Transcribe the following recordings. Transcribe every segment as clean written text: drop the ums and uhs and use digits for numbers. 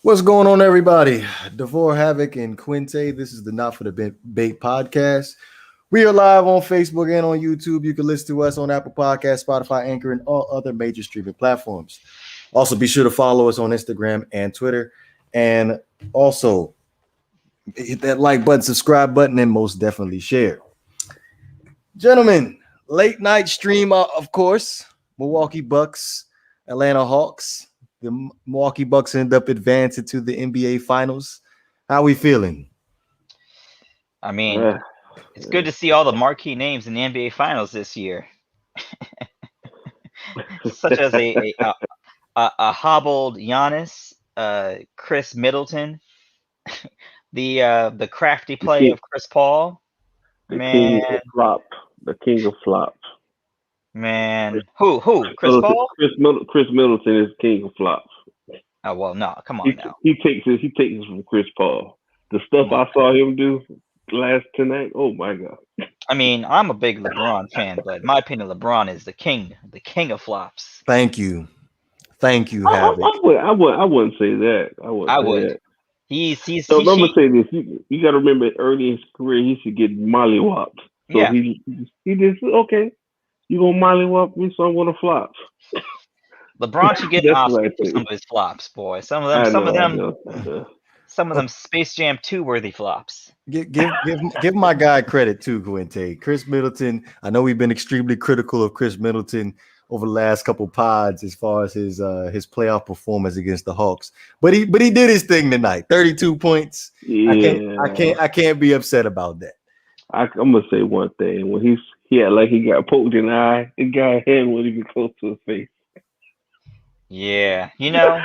What's going on, everybody? Devore Havoc and Quinte. This is the Not for the Bait podcast. We are live on Facebook and on YouTube. You can listen to us on Apple Podcasts, Spotify, Anchor, and all other major streaming platforms. Also, be sure to follow us on Instagram and Twitter. And also, hit that like button, subscribe button, and most definitely share. Gentlemen, late night stream, of course. Milwaukee Bucks, Atlanta Hawks. The Milwaukee Bucks end up advancing to the NBA Finals. How we feeling? I mean, it's good to see all the marquee names in the NBA Finals this year, such as a hobbled Giannis, Chris Middleton, the crafty play of Chris Paul. The Man, king of flop. The king of flop. man, who? Chris Paul? Chris Middleton is king of flops. Oh well, no, come on now. He takes it from Chris Paul. The stuff I saw him do last tonight. Oh my god. I mean, I'm a big LeBron fan, but in my opinion, LeBron is the king of flops. Thank you, Havoc. I wouldn't say that. I would. He's So I'm gonna say this. You got to remember, early in his career, he should get mollywopped. So yeah. he just okay. You gonna mollywop me, so I'm gonna flop. LeBron should get an Oscar for some of his flops, boy. Some of them Space Jam 2 worthy flops. Give my guy credit too, Quinte. Chris Middleton. I know we've been extremely critical of Chris Middleton over the last couple pods as far as his playoff performance against the Hawks, but he did his thing tonight. 32 points. Yeah. I can't be upset about that. I'm gonna say one thing. When he got poked in the eye, it got hand wasn't even close to his face. Yeah, you know,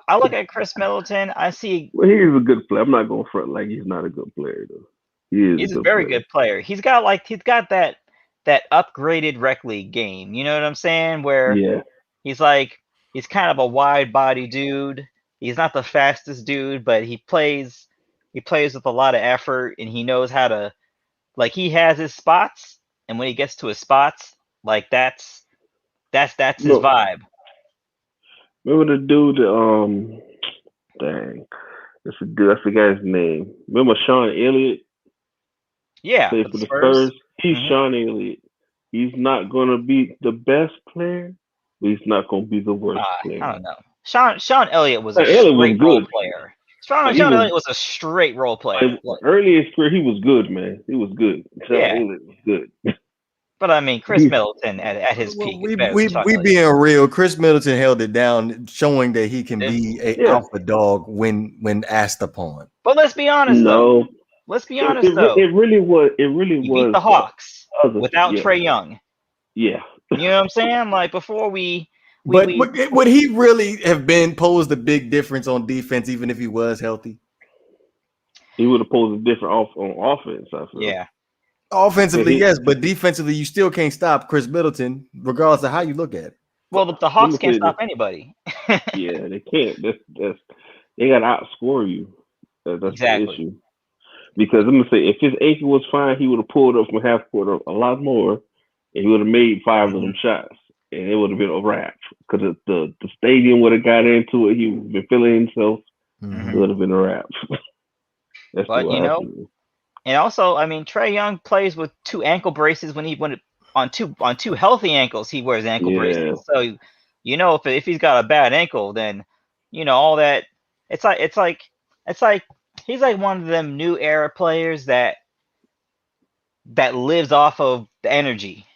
I look at Chris Middleton. I see. Well, he's a good player. I'm not going front like he's not a good player though. He's a very good player. He's got that upgraded rec league game. You know what I'm saying? Where he's kind of a wide body dude. He's not the fastest dude, but he plays with a lot of effort, and he knows how to, he has his spots, and when he gets to his spots, that's his vibe. Remember the dude? Dang, that's a dude. I forgot his name. Remember Sean Elliott? Yeah, for the Spurs. He's Sean Elliott. He's not gonna be the best player, but he's not gonna be the worst player. I don't know. Sean Elliott was a straight role player. Sean Elliott was a straight role player. Early in his career, he was good, man. He was good. Sean Elliott was good. But I mean, Chris Middleton at his peak. We being real. Chris Middleton held it down, showing that he can be an alpha dog when asked upon. But let's be honest, though. Let's be honest, though. It really was. He beat the Hawks without Trae Young. Yeah. You know what I'm saying? Like before we. Would he really have posed a big difference on defense, even if he was healthy? He would have posed a different on offense. I feel. Yeah. Offensively, yes, but defensively, you still can't stop Chris Middleton, regardless of how you look at it. Well, the Hawks can't stop anybody. Yeah, they can't. That's they got to outscore you. That's exactly the issue. Because I'm gonna say, if his ankle was fine, he would have pulled up from half court a lot more, and he would have made 5 of them shots, and it would have been a wrap. Because the stadium would have got into it. He would have been feeling himself. It would have been a wrap. But and also, I mean, Trae Young plays with 2 ankle braces when on two healthy ankles, he wears ankle braces. So, if he's got a bad ankle, then all that. It's like he's like one of them new era players that lives off of the energy.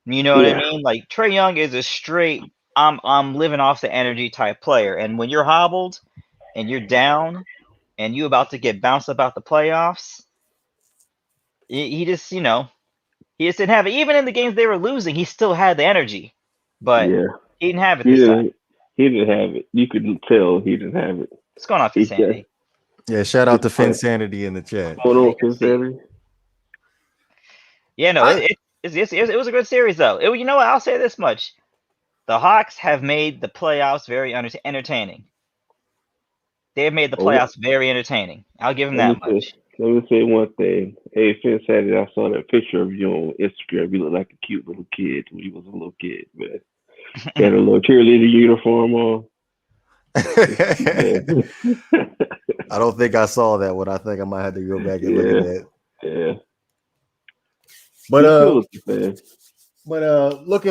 You know what I mean? Like Trae Young is a straight I'm living off the energy type player. And when you're hobbled and you're down and you about to get bounced about the playoffs. He just didn't have it. Even in the games they were losing, he still had the energy, but he didn't have it this time. He didn't have it. You could tell he didn't have it. It's going off Insanity. Yeah, shout out to Finsanity in the chat. Hold on, Finsanity. Yeah, no, it was a good series though. You know what? I'll say this much: the Hawks have made the playoffs very entertaining. They have made the playoffs very entertaining. I'll give them that much. Let me say one thing. Hey, Finn Saturday, I saw that picture of you on Instagram. You look like a cute little kid when you was a little kid, man. You had a little cheerleader uniform on. I don't think I saw that one. I think I might have to go back and look at that. Yeah. But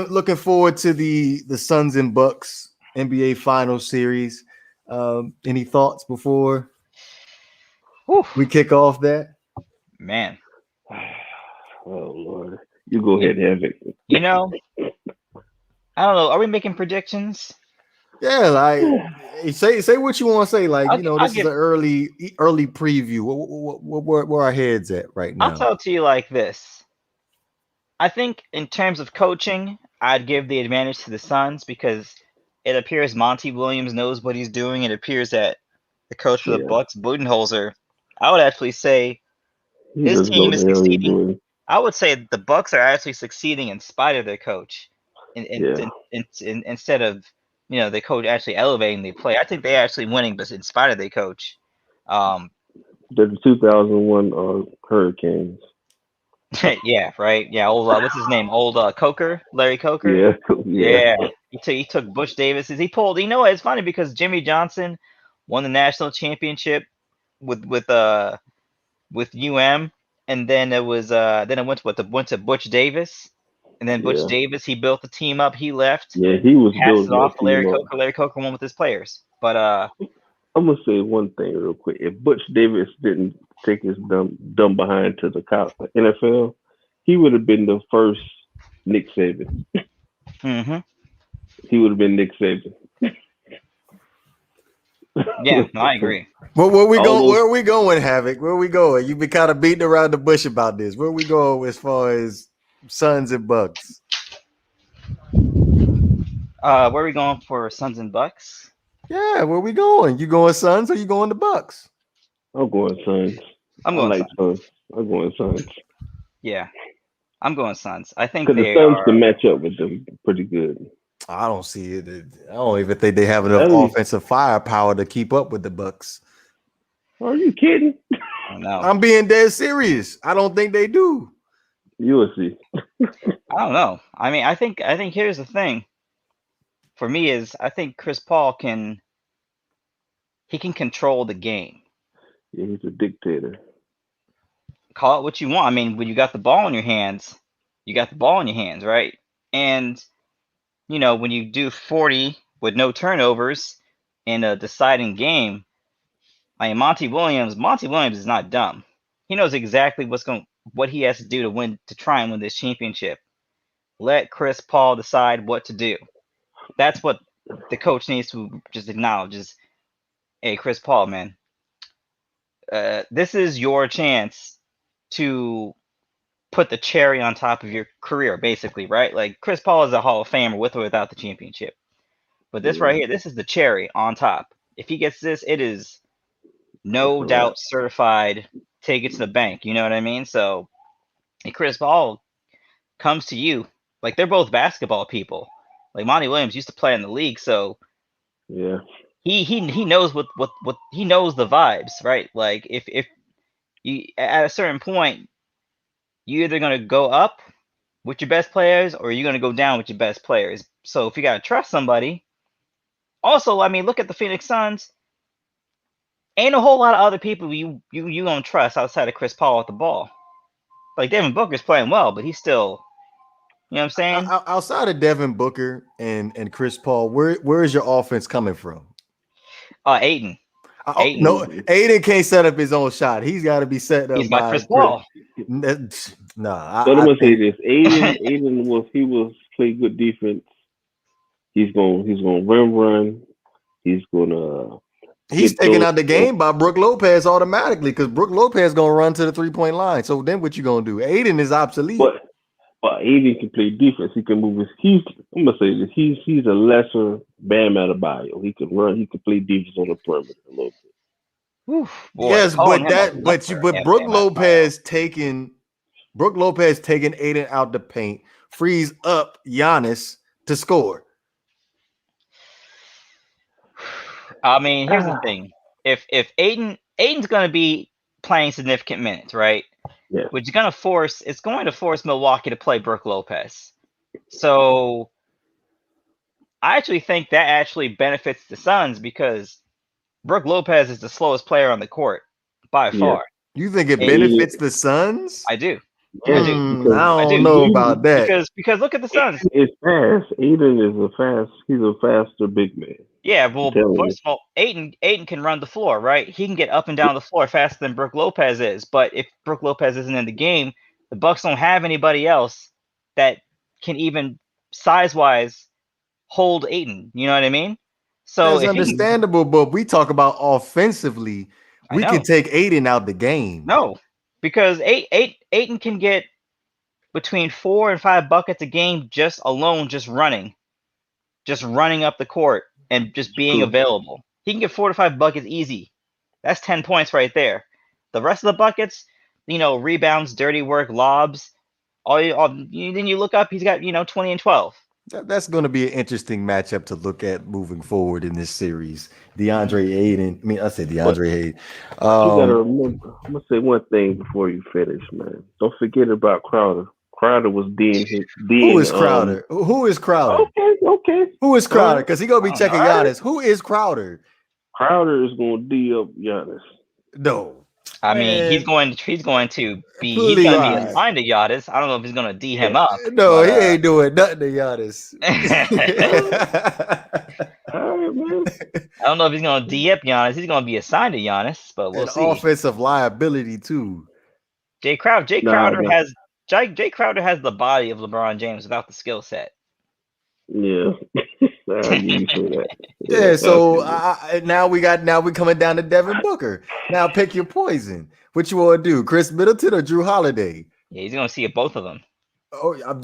looking forward to the Suns and Bucks NBA Finals series. Any thoughts before we kick off that? Man. Oh Lord. You go ahead, Havoc. You know, I don't know. Are we making predictions? Yeah, like say what you want to say. Like, this is an early preview. Where our heads at right now? I'll tell it to you like this. I think in terms of coaching, I'd give the advantage to the Suns because it appears Monty Williams knows what he's doing. It appears that the coach for the Bucks, Budenholzer, I would actually say his team is succeeding. I would say the Bucks are actually succeeding in spite of their coach, instead of the coach actually elevating the play. I think they're actually winning, but in spite of their coach. The 2001 Hurricanes. Yeah, right. Yeah, old what's his name? Old Coker, Larry Coker. Yeah. He took Butch Davis. He pulled. You know what? It's funny because Jimmy Johnson won the national championship with UM, and then it went to Butch Davis, and then Butch Davis he built the team up. He left. Yeah, he was passed it off to Larry Coker. Larry Coker won with his players. But I'm gonna say one thing real quick. If Butch Davis didn't take his dumb behind to the NFL, he would have been the first Nick Saban. Mm-hmm. He would have been Nick Saban. Yeah, I agree. Where are we going, Havoc? Where are we going? You've been kind of beating around the bush about this. Where are we going as far as Suns and Bucks? Where are we going for Suns and Bucks? Yeah, where are we going? You going Suns or you going the Bucks? I'm going Suns. I'm going Suns. I'm going Suns. Yeah, I'm going Suns. I think because the Suns can match up with them pretty good. I don't see it. I don't even think they have enough offensive firepower to keep up with the Bucks. Are you kidding? No. I'm being dead serious. I don't think they do. You will see. I don't know. I mean, I think here's the thing. For me is I think Chris Paul can control the game. Yeah, he's a dictator. Call it what you want. I mean, when you got the ball in your hands, you got the ball in your hands, right? And when you do 40 with no turnovers in a deciding game, I mean, Monty Williams is not dumb. He knows exactly what he has to do to try and win this championship. Let Chris Paul decide what to do. That's what the coach needs to just acknowledge is, hey, Chris Paul, man, this is your chance to put the cherry on top of your career, basically, right? Like Chris Paul is a Hall of Famer with or without the championship. But this right here, this is the cherry on top. If he gets this, it is no doubt certified. Take it to the bank. You know what I mean? So, if Chris Paul comes to you, like they're both basketball people. Like Monty Williams used to play in the league, so yeah, he knows what he knows the vibes, right? Like if you at a certain point, you're either gonna go up with your best players or you're gonna go down with your best players. So if you gotta trust somebody, also, I mean, look at the Phoenix Suns. Ain't a whole lot of other people you gonna trust outside of Chris Paul with the ball. Like Devin Booker's playing well, but he's still, you know what I'm saying? Outside of Devin Booker and Chris Paul, where is your offense coming from? Ayton. No, Ayton can't set up his own shot. He's got to be set up. He's by Chris Paul. Nah, I'm gonna say this: Ayton will play good defense. He's gonna run. He's taking out the game by Brook Lopez automatically because Brook Lopez gonna run to the 3-point line. So then what you gonna do? Ayton is obsolete. But Ayton can play defense. He can move his. I'm gonna say this: he's a lesser Bam Adebayo. He can run. He can play defense on the perimeter a little bit. Oof, boy, yes, but Brook Lopez taking Ayton out the paint frees up Giannis to score. I mean, here's the thing: if Ayton's gonna be playing significant minutes, right? Yeah. Which is going to force Milwaukee to play Brook Lopez. So I actually think that actually benefits the Suns because Brook Lopez is the slowest player on the court by far. You think it benefits the Suns? I do. Yeah, I do. I don't know about that. Because look at the Suns. It's fast. Aiden he's a faster big man. Yeah, well, first of all, Aiden can run the floor, right? He can get up and down the floor faster than Brook Lopez is. But if Brook Lopez isn't in the game, the Bucks don't have anybody else that can even size-wise hold Aiden. You know what I mean? So that's understandable, but we talk about offensively. We can take Aiden out the game. No, because Aiden can get between 4 and 5 buckets a game just running up the court and just being available. He can get 4 to 5 buckets easy. That's 10 points right there. The rest of the buckets, rebounds, dirty work, lobs, then you look up, he's got 20 and 12. That's going to be an interesting matchup to look at moving forward in this series. DeAndre Ayton. I mean, I said DeAndre Ayton. You gotta remember. I'm gonna say one thing before you finish, man. Don't forget about Crowder. Crowder was Who is Crowder? Who is Crowder? Okay. Who is Crowder? Because he gonna be checking Giannis. Who is Crowder? Crowder is gonna D up Giannis. No. I mean, he's going to be assigned to Giannis. I don't know if he's going to D him up. No, he ain't doing nothing to Giannis. All right, man. I don't know if he's going to D up Giannis. He's going to be assigned to Giannis, but we'll see. Offensive liability too. Jay Crowder has the body of LeBron James without the skill set. Yeah. Yeah, so now we coming down to Devin Booker. Now pick your poison. What you want to do, Chris Middleton or Drew Holiday? Yeah, he's gonna see both of them. Oh, I'm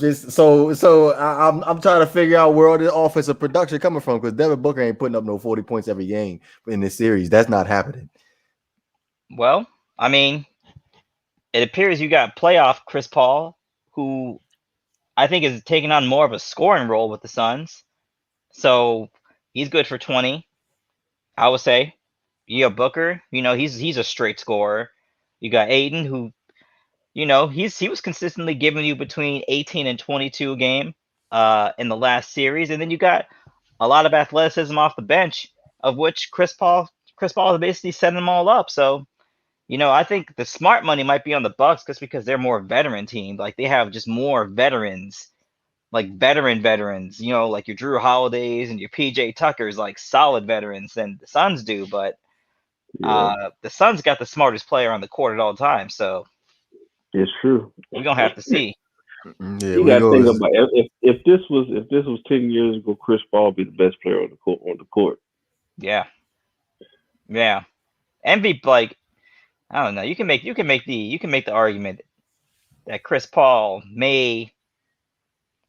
trying to figure out where all the offensive production coming from because Devin Booker ain't putting up no 40 points every game in this series. That's not happening. Well, I mean, it appears you got playoff Chris Paul, who I think is taking on more of a scoring role with the Suns. So he's good for 20, I would say. You got Booker, he's a straight scorer. You got Aiden, who, he was consistently giving you between 18 and 22 a game in the last series. And then you got a lot of athleticism off the bench, of which Chris Paul is basically setting them all up. So, I think the smart money might be on the Bucks just because they're more veteran team. Like they have just more veterans. Like veterans, like your Drew Holidays and your PJ Tuckers, like solid veterans than the Suns do. But the Suns got the smartest player on the court at all times. So it's true. We're gonna have to see. Yeah, you got to think about if this was 10 years ago, Chris Paul would be the best player on the court. Yeah. MVP, like I don't know. You can make the argument that Chris Paul may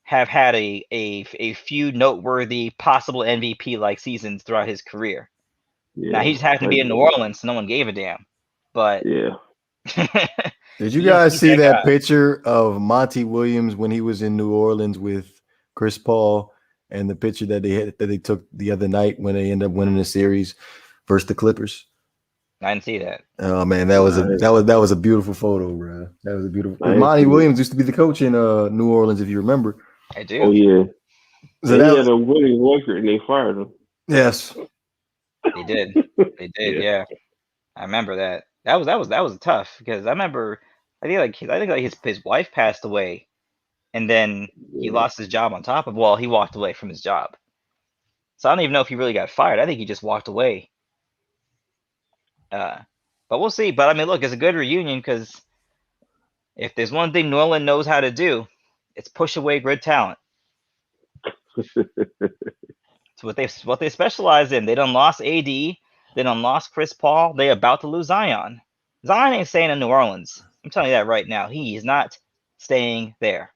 have had a few noteworthy possible MVP like seasons throughout his career. Yeah, now he just happened to be in New Orleans, so no one gave a damn. But yeah. Did you guys see that picture of Monty Williams when he was in New Orleans with Chris Paul, and the picture that they took the other night when they ended up winning the series versus the Clippers? I didn't see that. Oh man, that was a beautiful photo, bro. That was a beautiful. Monty Williams used to be the coach in New Orleans, if you remember. I do. Oh yeah. So they had a winning record and they fired him. Yes. They did. Yeah. I remember that. That was tough because I remember I think his wife passed away and then he lost his job on top of he walked away from his job. So I don't even know if he really got fired. I think he just walked away. But we'll see. But I mean, look, it's a good reunion because if there's one thing New Orleans knows how to do, it's push away good talent. It's what they specialize in. They done lost AD. They done lost Chris Paul. They about to lose Zion. Zion ain't staying in New Orleans. I'm telling you that right now. He is not staying there.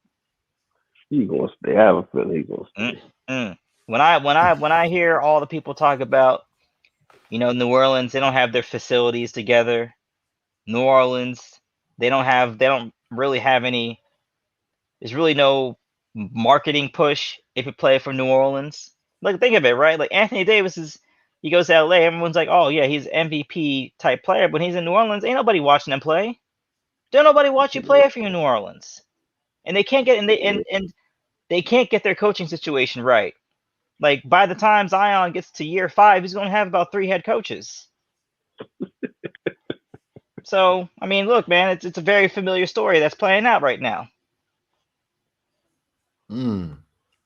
He's gonna stay. I have a feeling he's gonna stay. When I hear all the people talk about, New Orleans, they don't have their facilities together. New Orleans, they don't really have any. There's really no marketing push if you play for New Orleans. Like, think of it, right? Like Anthony Davis he goes to LA, everyone's like, oh yeah, he's MVP type player, but he's in New Orleans, ain't nobody watching him play. Don't nobody watch you play if you're in New Orleans. And they can't get they can't get their coaching situation right. Like by the time Zion gets to year 5, he's going to have about 3 head coaches. So, I mean, look, man, it's a very familiar story that's playing out right now.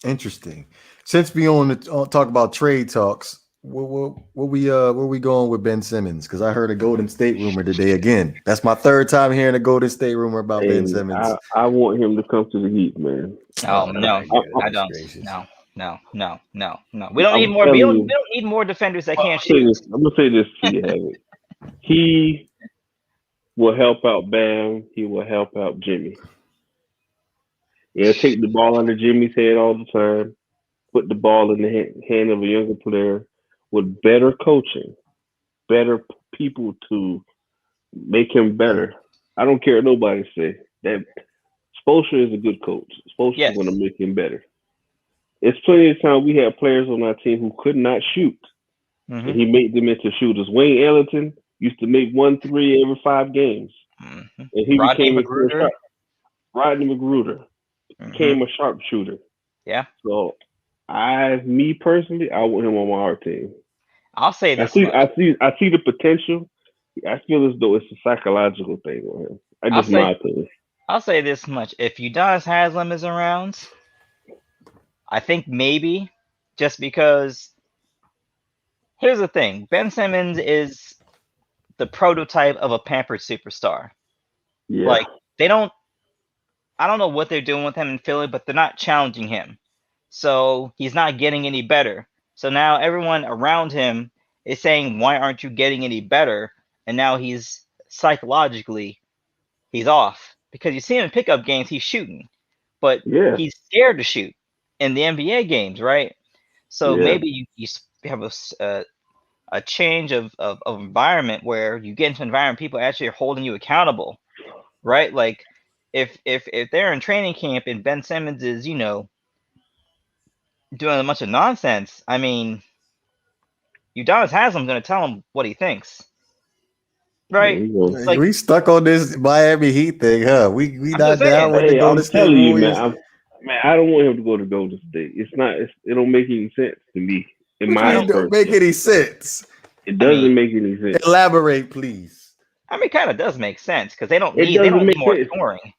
Interesting. Since we on to talk about trade talks, where we going with Ben Simmons? Because I heard a Golden State rumor today again. That's my third time hearing a Golden State rumor about Ben Simmons. I want him to come to the Heat, man. Oh no, I don't. No. We don't need more. We don't need more defenders that can't shoot. I'm gonna say this to you, Havoc. He will help out Bam. He will help out Jimmy. Yeah, take the ball out of Jimmy's head all the time. Put the ball in the hand of a younger player with better coaching, better people to make him better. I don't care what nobody say. That Spoelstra is a good coach. Spoelstra is going to make him better. It's plenty of time we had players on our team who could not shoot, and he made them into shooters. Wayne Ellington used to make 1 3 every 5 games, and he became a sharp. Rodney McGruder became a sharpshooter. Yeah. So, me personally, I want him on my team. I'll say this. I see the potential. I feel as though it's a psychological thing on him. That's just my opinion. I'll say this much: if Udonis Haslem is around, I think maybe just because. Here's the thing: Ben Simmons is the prototype of a pampered superstar. Yeah. Like I don't know what they're doing with him in Philly, but they're not challenging him. So he's not getting any better. So now everyone around him is saying, why aren't you getting any better? And now he's psychologically, he's off. Because you see him in pickup games, he's shooting. But he's scared to shoot in the NBA games, right? So maybe you have a change of environment where you get into an environment people actually are holding you accountable, right? Like if they're in training camp and Ben Simmons is, doing a bunch of nonsense, I mean, Udonis Haslem's going to tell him what he thinks. Right? Like, we stuck on this Miami Heat thing, huh? We not down with the Golden State Warriors. Man, I don't want him to go to Golden State. It don't make any sense to me. It don't make any sense. It doesn't make any sense. Elaborate, please. I mean, it kind of does make sense because they don't need more scoring.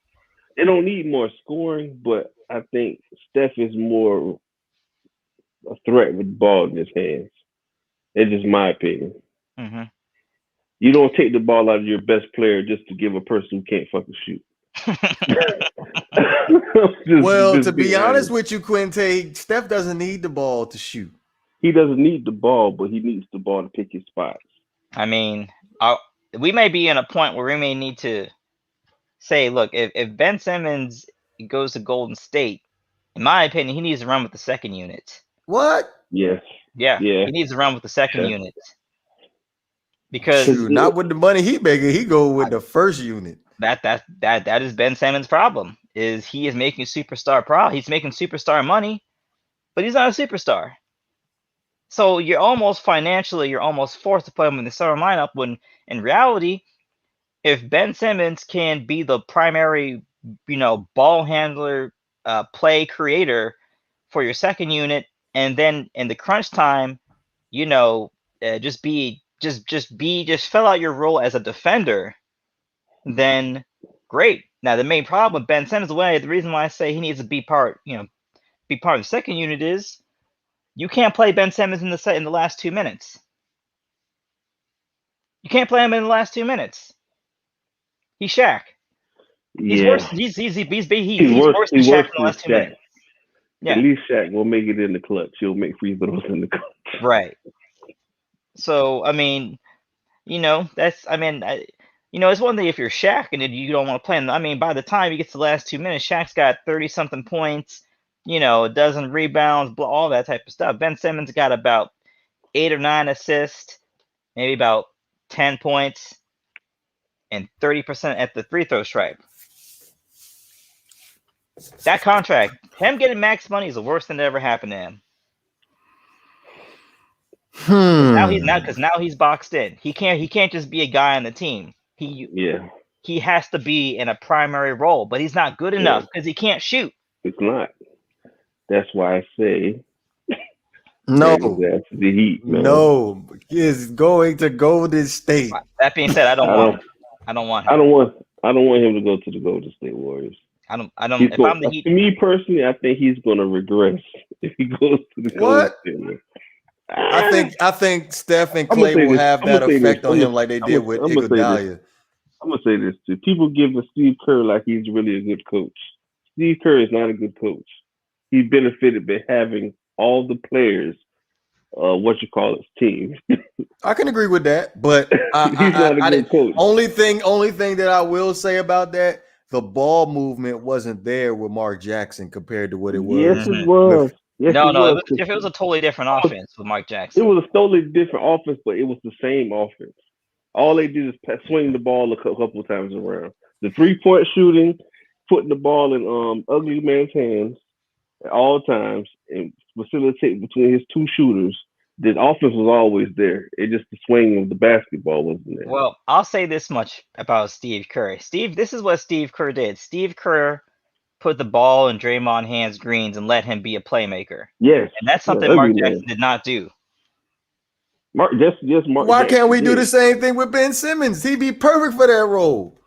They don't need more scoring, but I think Steph is more a threat with the ball in his hands. It's just my opinion. Mm-hmm. You don't take the ball out of your best player just to give a person who can't fucking shoot. To be honest with you, Quinte, Steph doesn't need the ball to shoot. He doesn't need the ball, but he needs the ball to pick his spots. I mean, we may be in a point where we may need to say, look, if Ben Simmons goes to Golden State, in my opinion, he needs to run with the second unit. What? Yes. Yeah. He needs to run with the second unit. Because not with the money he making, he go with the first unit. That is Ben Simmons' problem. Is he is making superstar he's making superstar money, but he's not a superstar. So you're almost forced to put him in the starting lineup when in reality, if Ben Simmons can be the primary, ball handler, play creator for your second unit, and then in the crunch time, just fill out your role as a defender, then great. Now the main problem with Ben Simmons, the reason why I say he needs to be part of the second unit is you can't play Ben Simmons in the last 2 minutes. You can't play him in the last 2 minutes. He's Shaq. He's worse. He's worse than Shaq in the last 2 minutes. Yeah. At least Shaq will make it in the clutch. He'll make free throws in the clutch. Right. So I mean, it's one thing if you're Shaq and you don't want to play him. I mean, by the time he gets to the last 2 minutes, Shaq's got 30-something points, a dozen rebounds, all that type of stuff. Ben Simmons got about 8 or 9 assists, maybe about 10 points, and 30% at the free throw stripe. That contract, him getting max money is the worst thing that ever happened to him. Now he's boxed in. He can't just be a guy on the team. He has to be in a primary role, but he's not good enough because he can't shoot. It's not. That's why I say No, the Heat, man. No, he is going to Golden State. That being said, I don't want him. I don't want him to go to the Golden State Warriors. I don't. If I'm the Heat, to me personally, I think he's going to regress if he goes to the Golden State. I think Steph and Clay will have that effect on him like they did with Iguodala. I'm gonna say this too. People give Steve Kerr like he's really a good coach. Steve Kerr is not a good coach. He benefited by having all the players, team. I can agree with that, but he's not a good coach. Only thing that I will say about that, the ball movement wasn't there with Mark Jackson compared to what it was. Yes, it was. Yes, it was a totally different offense with Mark Jackson. It was a totally different offense, but it was the same offense. All they did is swing the ball a couple of times around. The 3-point shooting, putting the ball in ugly man's hands at all times, and facilitate between his two shooters. The offense was always there. It just the swing of the basketball wasn't there. Well, I'll say this much about Steve Kerr. This is what Steve Kerr did. Steve Kerr put the ball in Draymond Green's and let him be a playmaker. Yes. And that's something Mark Jackson did not do. Mark Why can't we do the same thing with Ben Simmons? He'd be perfect for that role.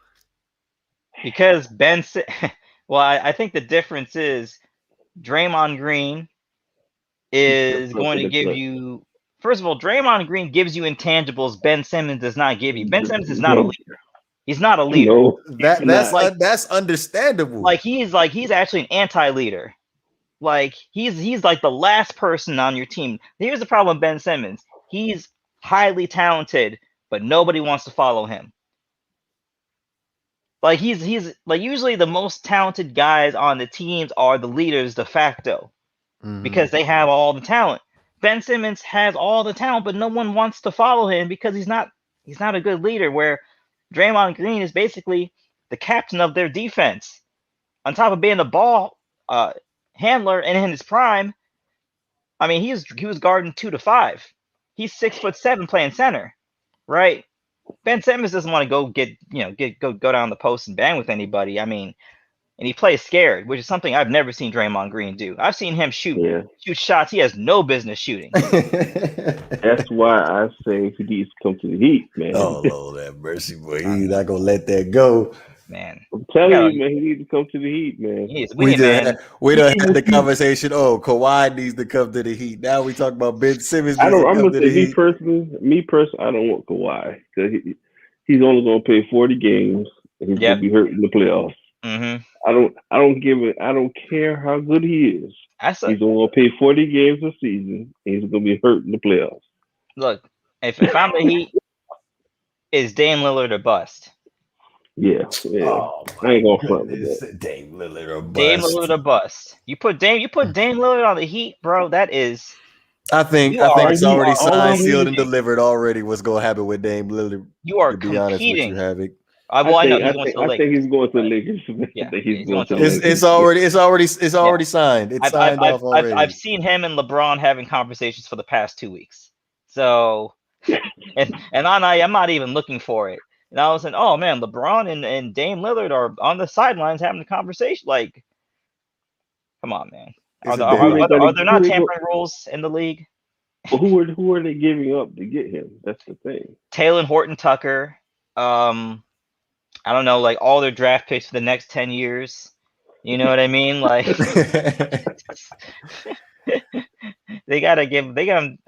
Because I think the difference is Draymond Green is going to give you. First of all, Draymond Green gives you intangibles Ben Simmons does not give you. Ben Simmons is not a leader. He's not a leader. No, that's understandable. Like he's actually an anti-leader. Like he's like the last person on your team. Here's the problem with Ben Simmons. He's highly talented, but nobody wants to follow him. Like he's like usually the most talented guys on the teams are the leaders de facto because they have all the talent. Ben Simmons has all the talent, but no one wants to follow him because he's not a good leader. Where Draymond Green is basically the captain of their defense, on top of being the ball handler and in his prime. I mean, he was guarding 2 to 5. He's 6'7" playing center, right? Ben Simmons doesn't want to go down the post and bang with anybody. I mean, and he plays scared, which is something I've never seen Draymond Green do. I've seen him shoot shots he has no business shooting. That's why I say he needs to come to the Heat, man. Oh, Lord have mercy, boy. He's not gonna let that go. Man, I'm telling you, man, he needs to come to the Heat, man. We done had the conversation. Oh, Kawhi needs to come to the Heat. Now we talk about Ben Simmons. I'm gonna say me personally, I don't want Kawhi because he's only gonna play 40 games and he's gonna be hurt in the playoffs. Mm-hmm. I don't care how good he is. He's gonna play 40 games a season and he's gonna be hurt in the playoffs. Look, if I'm the Heat, is Dame Lillard a bust? Yeah. Oh, I ain't gonna front with that. Dame Lillard a bust. Dame Lillard a bust. You put Dame Lillard on the Heat, bro. That is. I think it's already signed, sealed, and delivered already. What's gonna happen with Dame Lillard? You are to be honest with you, competing. Havoc. I think he's going to the Lakers. Yeah, it's already signed. It's signed off already. I've seen him and LeBron having conversations for the past 2 weeks. So, and I'm not even looking for it. And I was saying, oh man, LeBron and Dame Lillard are on the sidelines having a conversation. Like, come on, man. Are there not tampering rules in the league? Well, who are they giving up to get him? That's the thing. Taylor Horton Tucker. I don't know, like all their draft picks for the next 10 years. You know what I mean? Like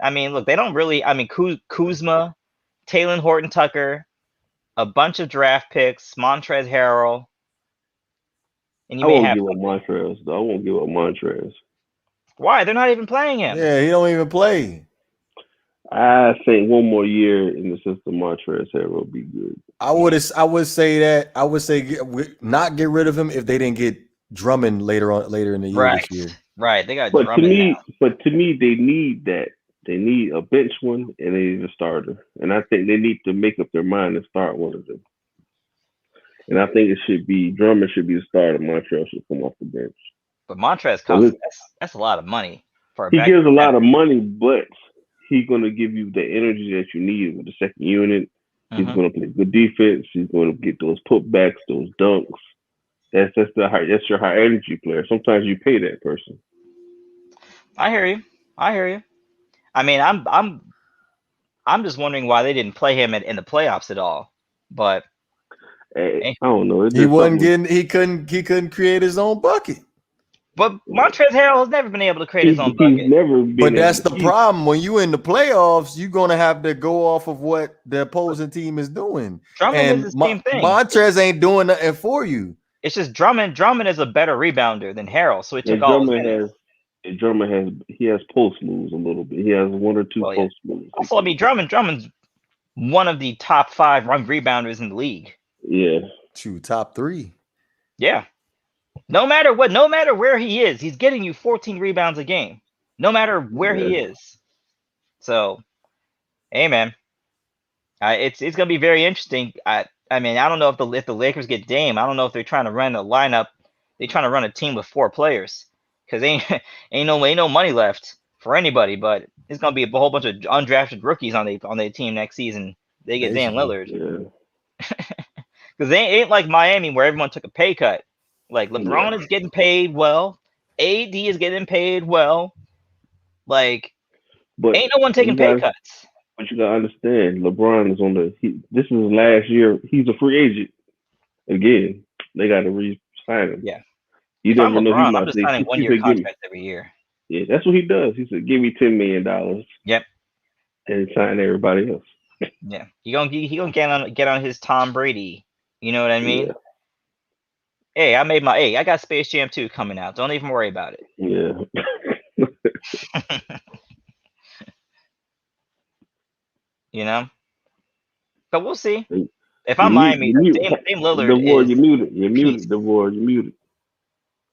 I mean, look, they don't really, I mean, Kuzma, Taylor Horton Tucker, a bunch of draft picks, Montrezl Harrell. And I won't give up Montrezl. Why? They're not even playing him. Yeah, he don't even play. I think one more year in the system, Montrezl Harrell would be good. I would say not get rid of him if they didn't get Drummond later in the year this year. Right, they got Drummond now. But to me, they need that. They need a bench one and they need a starter. And I think they need to make up their mind and start one of them. And I think it should be Drummond should be the starter. Montrezl should come off the bench. But Montrezl costs that's a lot of money for. He gives a lot of money, but he's going to give you the energy that you need with the second unit. He's going to play good defense. He's going to get those putbacks, those dunks. That's your high energy player. Sometimes you pay that person. I hear you. I mean, I'm just wondering why they didn't play him in the playoffs at all. But I don't know. He wasn't getting. He couldn't create his own bucket. But Montrezl Harrell has never been able to create his own bucket. He's never been. But that's the problem. When you in the playoffs, you're gonna have to go off of what the opposing team is doing. Drummond is the same thing. Montrez ain't doing nothing for you. It's just Drummond. Drummond is a better rebounder than Harrell, so he took all his minutes. Drummond has post moves a little bit. He has one or two post moves. Also, I mean, Drummond's one of the top 5 rebounders in the league. Yeah, top 3. Yeah. No matter where he is, he's getting you 14 rebounds a game. No matter where he is. So, hey man, it's gonna be very interesting. I mean, I don't know if the Lakers get Dame. I don't know if they're trying to run a lineup. They're trying to run a team with 4 players because ain't no money left for anybody. But it's gonna be a whole bunch of undrafted rookies on their team next season. They get Dan Lillard. Because they ain't like Miami where everyone took a pay cut. Like LeBron is getting paid well, AD is getting paid well. Like, but ain't no one taking pay cuts. But you gotta understand, LeBron is this is his last year. He's a free agent again. They got to re-sign him. Yeah, you never know. I'm just signing 1-year contracts every year. Yeah, that's what he does. He said, "Give me $10 million." Yep, and sign everybody else. Yeah, he gonna get on his Tom Brady. You know what I mean? Yeah. Hey, I got Space Jam 2 coming out. Don't even worry about it. Yeah. You know? But we'll see. If I'm Miami, Dame Lillard is... You're muted. You're muted.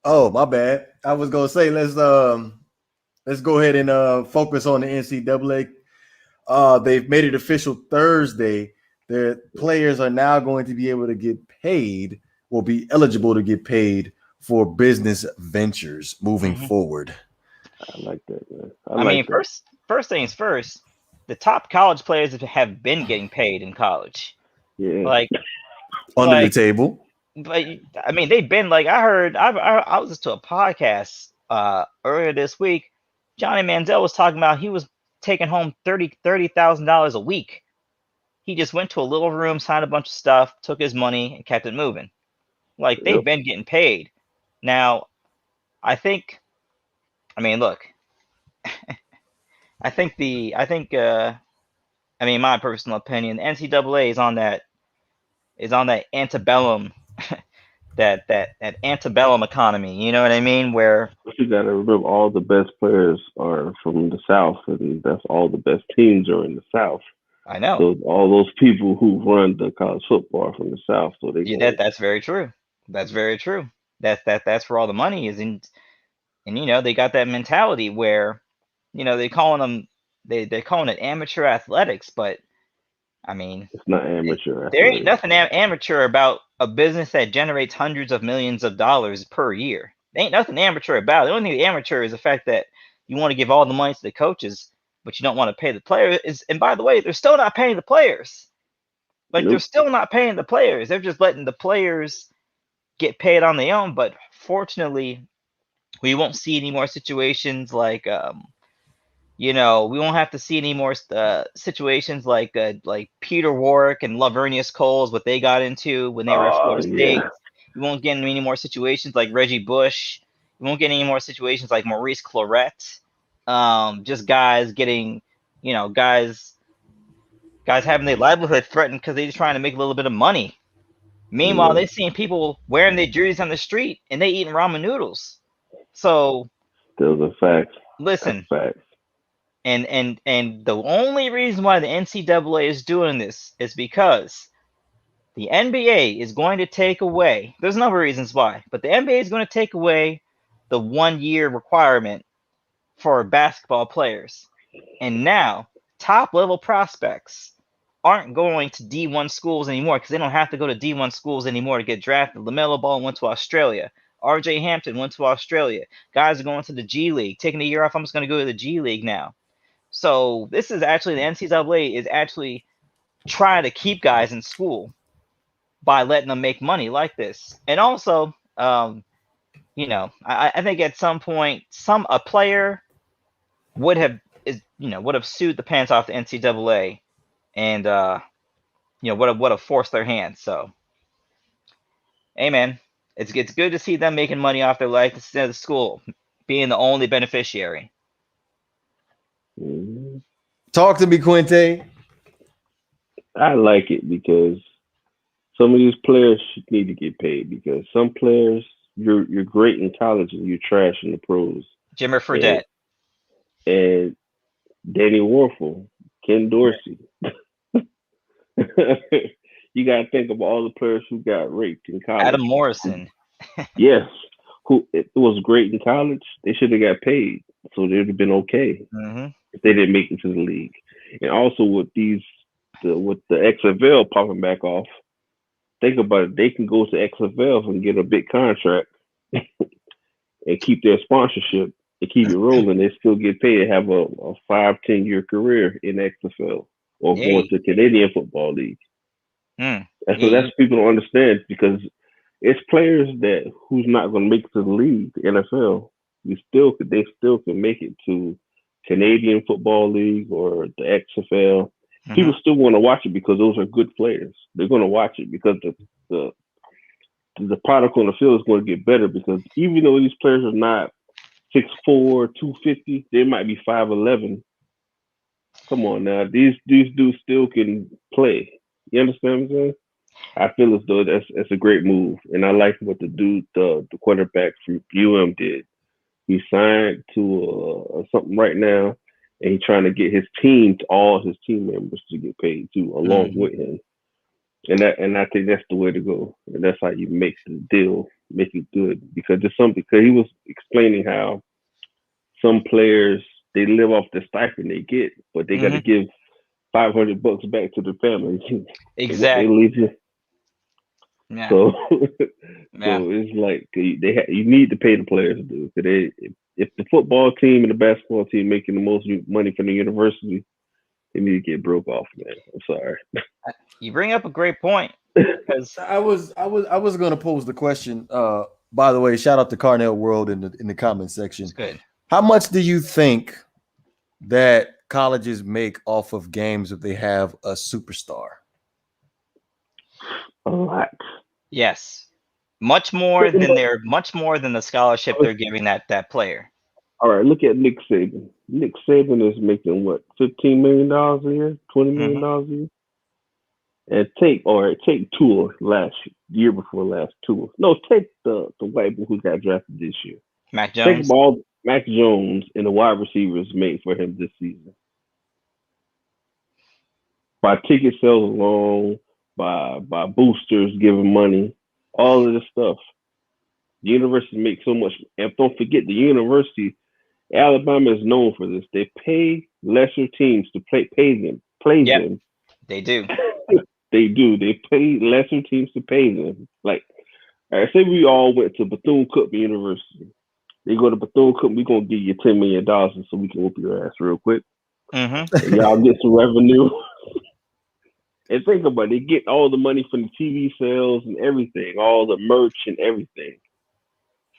Oh, my bad. I was going to say, let's go ahead and focus on the NCAA. They've made it official Thursday. Their players are now going to be able to get paid, will be eligible to get paid for business ventures moving forward. I like that, man. I mean, first things first, the top college players have been getting paid in college. Yeah. Like under the table. But I mean, they've been like, I was to a podcast earlier this week. Johnny Manziel was talking about he was taking home $30,000 a week. He just went to a little room, signed a bunch of stuff, took his money, and kept it moving. Like, they've been getting paid. Now, I mean, look, my personal opinion, the NCAA is on that antebellum, that antebellum economy. You know what I mean? Where you got to remember, all the best players are from the South, and that's all the best teams are in the South. I know. So all those people who run the college football are from the South. So that's very true. That's very true. That's where all the money is, and you know, they got that mentality where, you know, they're calling it amateur athletics, but I mean, it's not amateur. There ain't nothing amateur about a business that generates hundreds of millions of dollars per year. There ain't nothing amateur about it. The only thing amateur is the fact that you want to give all the money to the coaches, but you don't want to pay the players. And by the way, they're still not paying the players. Like, they're still not paying the players. They're just letting the players get paid on their own. But fortunately, we won't see any more situations like, you know, we won't have to see any more situations like Peter Warwick and Lavernius Coles, what they got into when they were at Florida State. We won't get any more situations like Reggie Bush. We won't get any more situations like Maurice Claret. Just guys getting, you know, guys having their livelihood threatened because they're just trying to make a little bit of money. Meanwhile, they're seeing people wearing their jerseys on the street and they eating ramen noodles. So those are facts. Listen, that's facts. And the only reason why the NCAA is doing this is because the NBA is going to take away. There's a number of reasons why, but the NBA is going to take away the 1-year requirement for basketball players. And now top level prospects aren't going to D1 schools anymore because they don't have to go to D1 schools anymore to get drafted. LaMelo Ball went to Australia. RJ Hampton went to Australia. Guys are going to the G League, taking a year off. I'm just going to go to the G League now. So this is actually, the NCAA is actually trying to keep guys in school by letting them make money like this. And also, you know, I think at some point, a player would have would have sued the pants off the NCAA, and would have forced their hand. So, hey man, it's good to see them making money off their life instead of the school being the only beneficiary. Mm-hmm. Talk to me, Quinte. I like it because some of these players need to get paid, because some players, you're great in college and you're trash in the pros. Jimmer Fredette. And Danny Warfel, Ken Dorsey. You got to think of all the players who got raped in college. Adam Morrison. Yes. Who it was great in college. They should have got paid, so they'd have been okay if they didn't make it to the league. And also with the XFL popping back off, think about it. They can go to XFL and get a big contract and keep their sponsorship and keep it rolling. They still get paid to have a 5-10 year career in XFL or going to Canadian Football League. That's what people don't understand, because it's players who's not going to make it to the league, the NFL. They still can make it to Canadian Football League or the XFL. People still want to watch it because those are good players. They're going to watch it because the product on the field is going to get better, because even though these players are not 6'4", 250, they might be 5'11". Come on now, these dudes still can play. You understand what I'm saying? I feel as though that's a great move, and I like what the quarterback from UM did. He signed to something right now, and he's trying to get all his team members to get paid too, along with him. And I think that's the way to go. And that's how you make the deal, make it good. Because he was explaining how some players, they live off the stipend they get, but they got to give $500 back to the family. Exactly. Yeah. So it's like you need to pay the players, dude. If the football team and the basketball team making the most money from the university, they need to get broke off, man. I'm sorry. You bring up a great point. Because I was going to pose the question. By the way, shout out to Carnell World in the comment section. It's good. How much do you think that colleges make off of games if they have a superstar? A lot. Yes. Much more than the scholarship they're giving that player. All right, look at Nick Saban. Nick Saban is making what, $15 million a year, $20 million a year? And take Tua year before last Tua. No, take the white boy who got drafted this year. Mac Jones. Think about Mac Jones and the wide receivers made for him this season. By ticket sales alone, by boosters giving money, all of this stuff. The university makes so much. And don't forget, the university, Alabama is known for this. They pay lesser teams to play them. They do. They do. They pay lesser teams to pay them. Like, all right, say we all went to Bethune-Cookman University. They go to Bethune-Cookman, we're going to give you $10 million so we can whoop your ass real quick. And y'all get some revenue. And think about it. They get all the money from the TV sales and everything, all the merch and everything.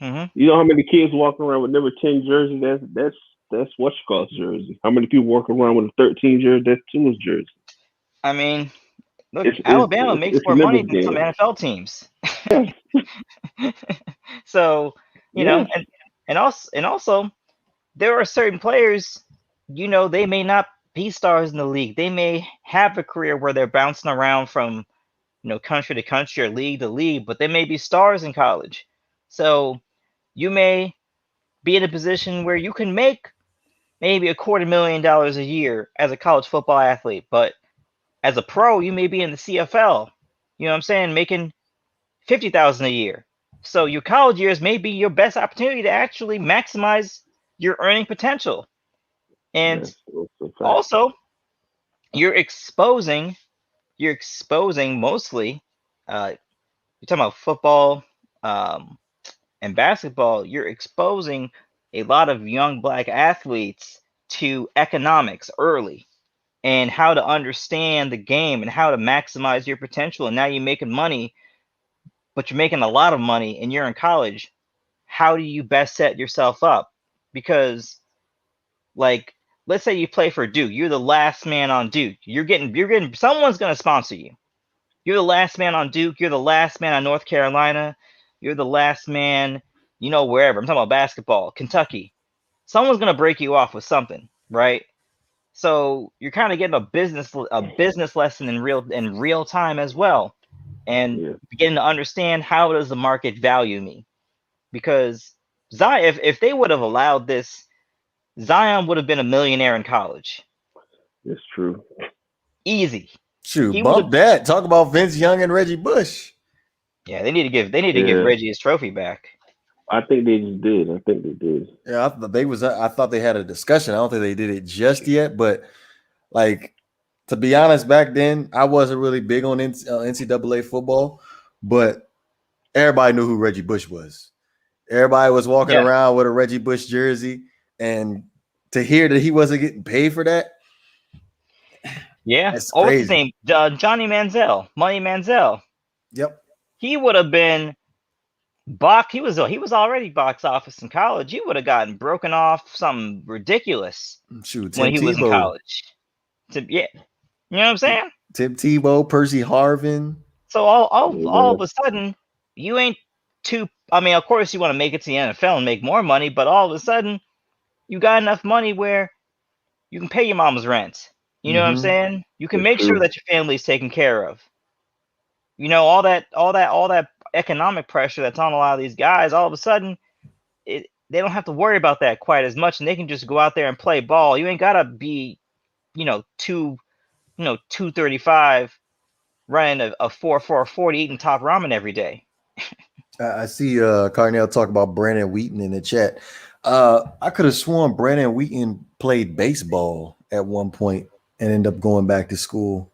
You know how many kids walk around with number 10 jersey? That's what you call jersey. How many people walk around with a 13 jersey? That's Tua's jersey. I mean, look, Alabama makes more money than some NFL teams. So, you know, and also there are certain players, you know, they may not be stars in the league. They may have a career where they're bouncing around from, you know, country to country or league to league, but they may be stars in college. So you may be in a position where you can make maybe $250,000 a year as a college football athlete, but as a pro, you may be in the CFL, you know what I'm saying, making $50,000 a year. So your college years may be your best opportunity to actually maximize your earning potential. And also, you're exposing mostly, you're talking about football and basketball, you're exposing a lot of young black athletes to economics early and how to understand the game and how to maximize your potential. And now you're making money, but you're making a lot of money and you're in college. How do you best set yourself up? Because, like, let's say you play for Duke. You're the last man on Duke. You're getting. Someone's gonna sponsor you. You're the last man on Duke. You're the last man on North Carolina. You're the last man, wherever. I'm talking about basketball, Kentucky. Someone's gonna break you off with something, right? So you're kind of getting a business lesson in real time as well, and beginning to understand how does the market value me, because Zion, if they would have allowed this, Zion would have been a millionaire in college. That's true. Easy. Shoot, bump that. Talk about Vince Young and Reggie Bush. Yeah, they need to give Reggie his trophy back. I think they just did. Yeah, I thought they had a discussion. I don't think they did it just yet, but like, to be honest, back then I wasn't really big on NCAA football, but everybody knew who Reggie Bush was. Everybody was walking around with a Reggie Bush jersey, and to hear that he wasn't getting paid for that. Yeah. What's his name? Johnny Manziel, Money Manziel. Yep. He would have been he was already box office in college. He would have gotten broken off something ridiculous when he was in college. You know what I'm saying? Tim Tebow, Percy Harvin. So all of a sudden, you ain't too. I mean, of course, you want to make it to the NFL and make more money, but all of a sudden, you got enough money where you can pay your mom's rent. You know what I'm saying? You can make sure that your family's taken care of. All that economic pressure that's on a lot of these guys, all of a sudden, they don't have to worry about that quite as much, and they can just go out there and play ball. You ain't gotta be, 235 running a 4.40 eating top ramen every day. I see Carnell talk about Brandon Wheaton in the chat. I could have sworn Brandon Wheaton played baseball at one point and ended up going back to school.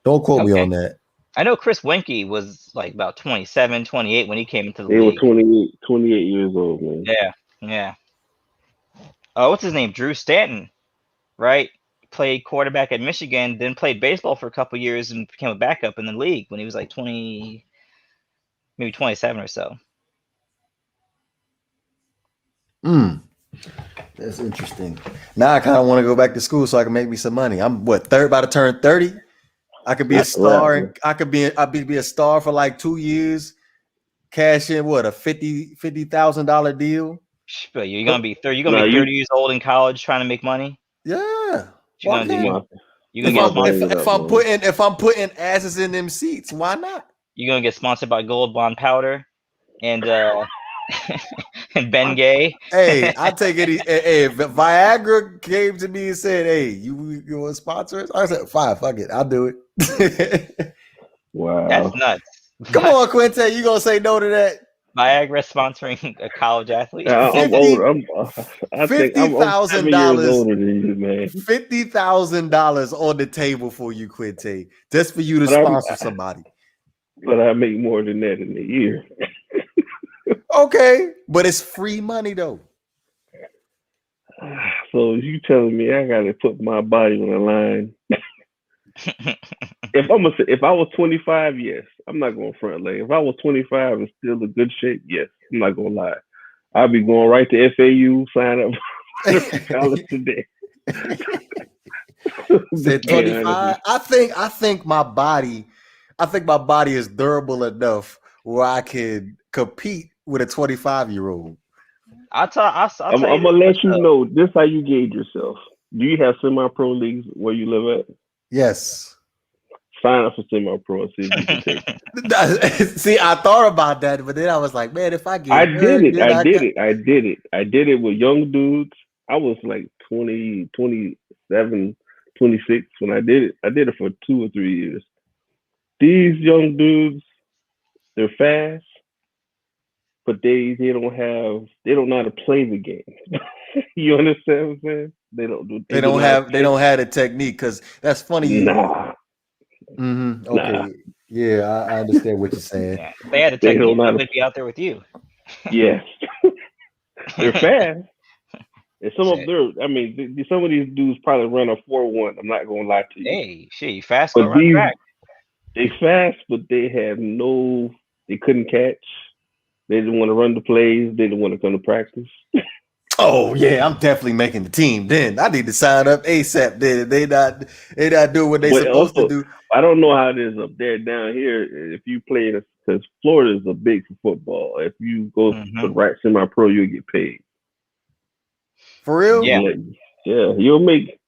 Don't quote me on that. I know Chris Wenke was like about 27, 28 when he came into the league. They were 28 years old, man. Yeah. What's his name? Drew Stanton, right? Played quarterback at Michigan, then played baseball for a couple years and became a backup in the league when he was like 20, maybe 27 or so. That's interesting. Now I kind of want to go back to school so I can make me some money. I'm about to turn 30. I could be a star, and I'd be a star for like 2 years. Cash in a $50,000 deal. But you're gonna be 30. You're gonna be 30 years old in college trying to make money. Yeah. You're gonna get if I'm putting asses in them seats, why not? You're gonna get sponsored by Gold Bond Powder and and Ben Gay. Hey, I take it. Hey, if Viagra came to me and said, "Hey, you want to sponsor us?" I said, "Fine, fuck it, I'll do it." Wow, that's nuts. Come on, Quinte, you gonna say no to that? Viagra sponsoring a college athlete. I'm older. $50,000. $50,000 on the table for you, Quinte, just for you to sponsor somebody. But I make more than that in a year. Okay, but it's free money though. So you telling me I gotta put my body on the line? If I was 25, yes, I'm not going front leg. If I was 25 and still in good shape, yes, I'm not gonna lie. I'd be going right to FAU, sign up for college today. Said 25. I think my body is durable enough where I can compete with a 25-year-old. I'm gonna let you know this how you gauge yourself. Do you have semi-pro leagues where you live at? Yes. Sign up for semi-pro and see if you can take it. See, I thought about that, but then I was like, man, if I get I did it with young dudes. I was like 20, 27, 26 when I did it. I did it for 2 or 3 years. These young dudes, they're fast, but they don't know how to play the game. You understand what I'm saying? They don't have the technique, because that's funny. Nah. Mm-hmm. Okay. Nah. Yeah, I understand what you're saying. Yeah. If they had a technique, they would be out there with you. Yes. They're fast. And some of these dudes probably run a 4.1. I'm not gonna lie to you. Hey, shit, you fast, go run track. They fast, but they couldn't catch. They didn't want to run the plays. They didn't want to come to practice. Oh yeah, I'm definitely making the team. Then I need to sign up ASAP. Then they not doing what they supposed to do. I don't know how it is up there. Down here, if you play, because Florida is a big for football. If you go to the right semi-pro, you'll get paid. For real? Yeah. You'll make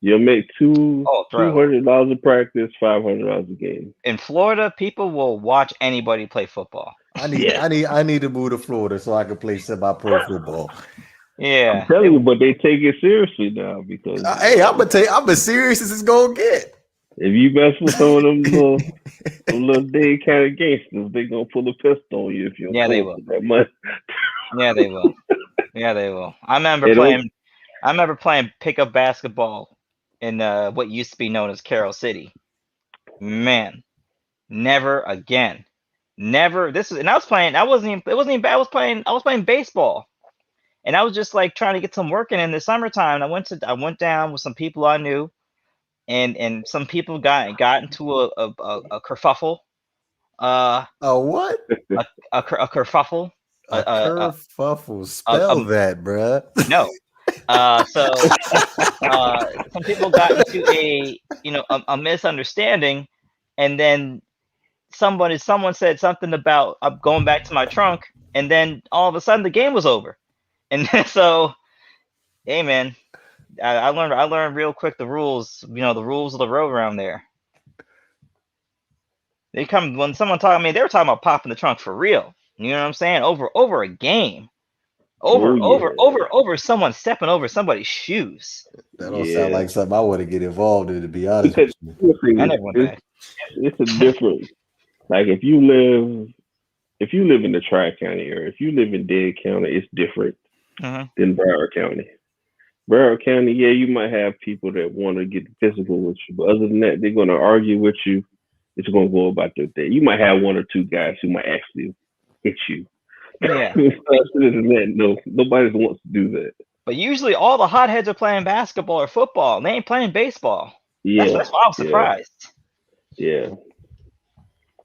$200 a practice, $500 a game. In Florida, people will watch anybody play football. I need to move to Florida so I can play semi-pro football. Yeah, I'm telling you, but they take it seriously now because I'm as serious as it's gonna get. If you mess with some of them little Dade County gangsters, they gonna pull a pistol on you if you don't they will. That money. Yeah, they will. Yeah, they will. I remember playing pickup basketball in what used to be known as Carroll City. Man, never again. Never. And I was playing. It wasn't even bad. I was playing baseball, and I was just like trying to get some work in the summertime. I went down with some people I knew, and some people got into a kerfuffle. A what? A kerfuffle. A kerfuffle. Spell that, bruh. No. So some people got into a misunderstanding, and then someone said something about going back to my trunk, and then all of a sudden the game was over. And so, hey man, I learned real quick the rules. The rules of the road around there. When someone talked to me, they were talking about popping the trunk for real. You know what I'm saying? Over a game. Over someone stepping over somebody's shoes. That don't sound like something I want to get involved in, to be honest with you. I never went back. It's a difference. Like if you live in the Tri-County area, if you live in Dade County, it's different than Broward County. Broward County, you might have people that want to get physical with you, but other than that, they're going to argue with you. It's going to go about their day. You might have one or two guys who might actually hit you. Yeah. Other than that, no, nobody wants to do that. But usually all the hotheads are playing basketball or football. They ain't playing baseball. Yeah. That's why I was surprised. Yeah.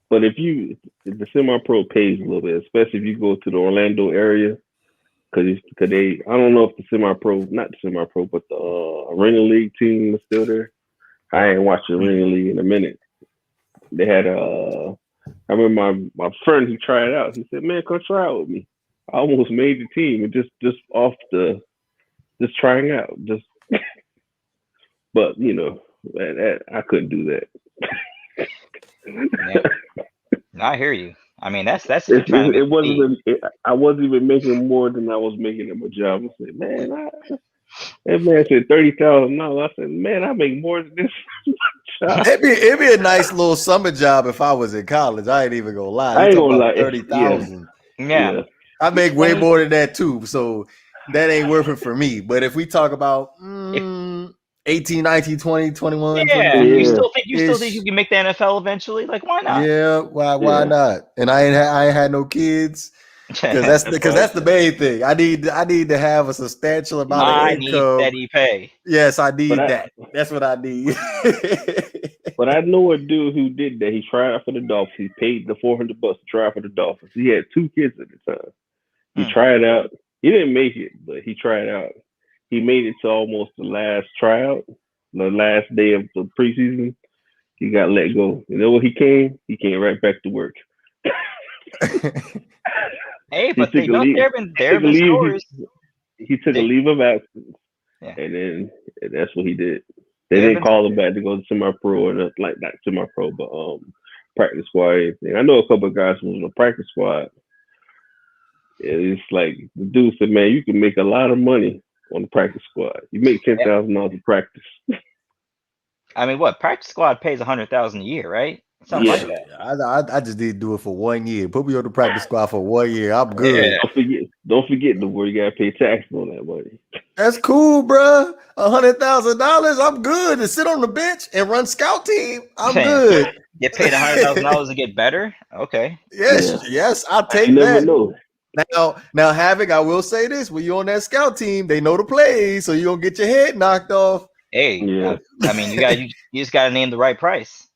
But if the semi-pro pays a little bit, especially if you go to the Orlando area, because I don't know if not the semi-pro, but the Arena League team is still there. I ain't watched the Arena League in a minute. They had I remember my friend who tried out. He said, "Man, come try out with me." I almost made the team, and just off just trying out, but I couldn't do that. Yeah. I hear you. I mean, that's I wasn't even making more than I was making at my job. I said, man, that man said $30,000. I said, man, I make more than this. It'd be a nice little summer job if I was in college. I ain't even gonna lie. I ain't gonna lie. 30,000. Yeah. I make way more than that too. So that ain't worth it for me. But if we talk about 18, 19, 20, 21. Yeah. You still think you can make the NFL eventually? Like, why not? Yeah, why not? And I ain't had no kids. Because that's the main thing. I need to have a substantial amount of income. I need steady pay. Yes, I need that. That's what I need. But I know a dude who did that. He tried out for the Dolphins. He paid the $400 to try out for the Dolphins. He had 2 kids at the time. He tried out. He didn't make it, but he tried out. He made it to almost the last tryout, the last day of the preseason. He got let go. You know what he came? He came right back to work. Hey, but there have been stories. He took a leave of absence, and that's what he did. They didn't call him back to go to semi-pro or not semi-pro, but practice squad. Anything. I know a couple of guys who was in the practice squad. It's like the dude said, "Man, you can make a lot of money on the practice squad. You make $10,000 a practice." I mean, what practice squad pays $100,000 a year, right? Something like that. I just need to do it for 1 year. Put me on the practice squad for 1 year. I'm good. Yeah. Don't forget the word you gotta pay tax on that money. That's cool, bro. $100,000. I'm good to sit on the bench and run scout team. I'm good. Get paid $100,000 to get better. Okay. Yes. I'll take that. Know. Now, Havoc, I will say this: when you're on that scout team, they know the plays, so you don't get your head knocked off. Hey, I mean, you just gotta name the right price.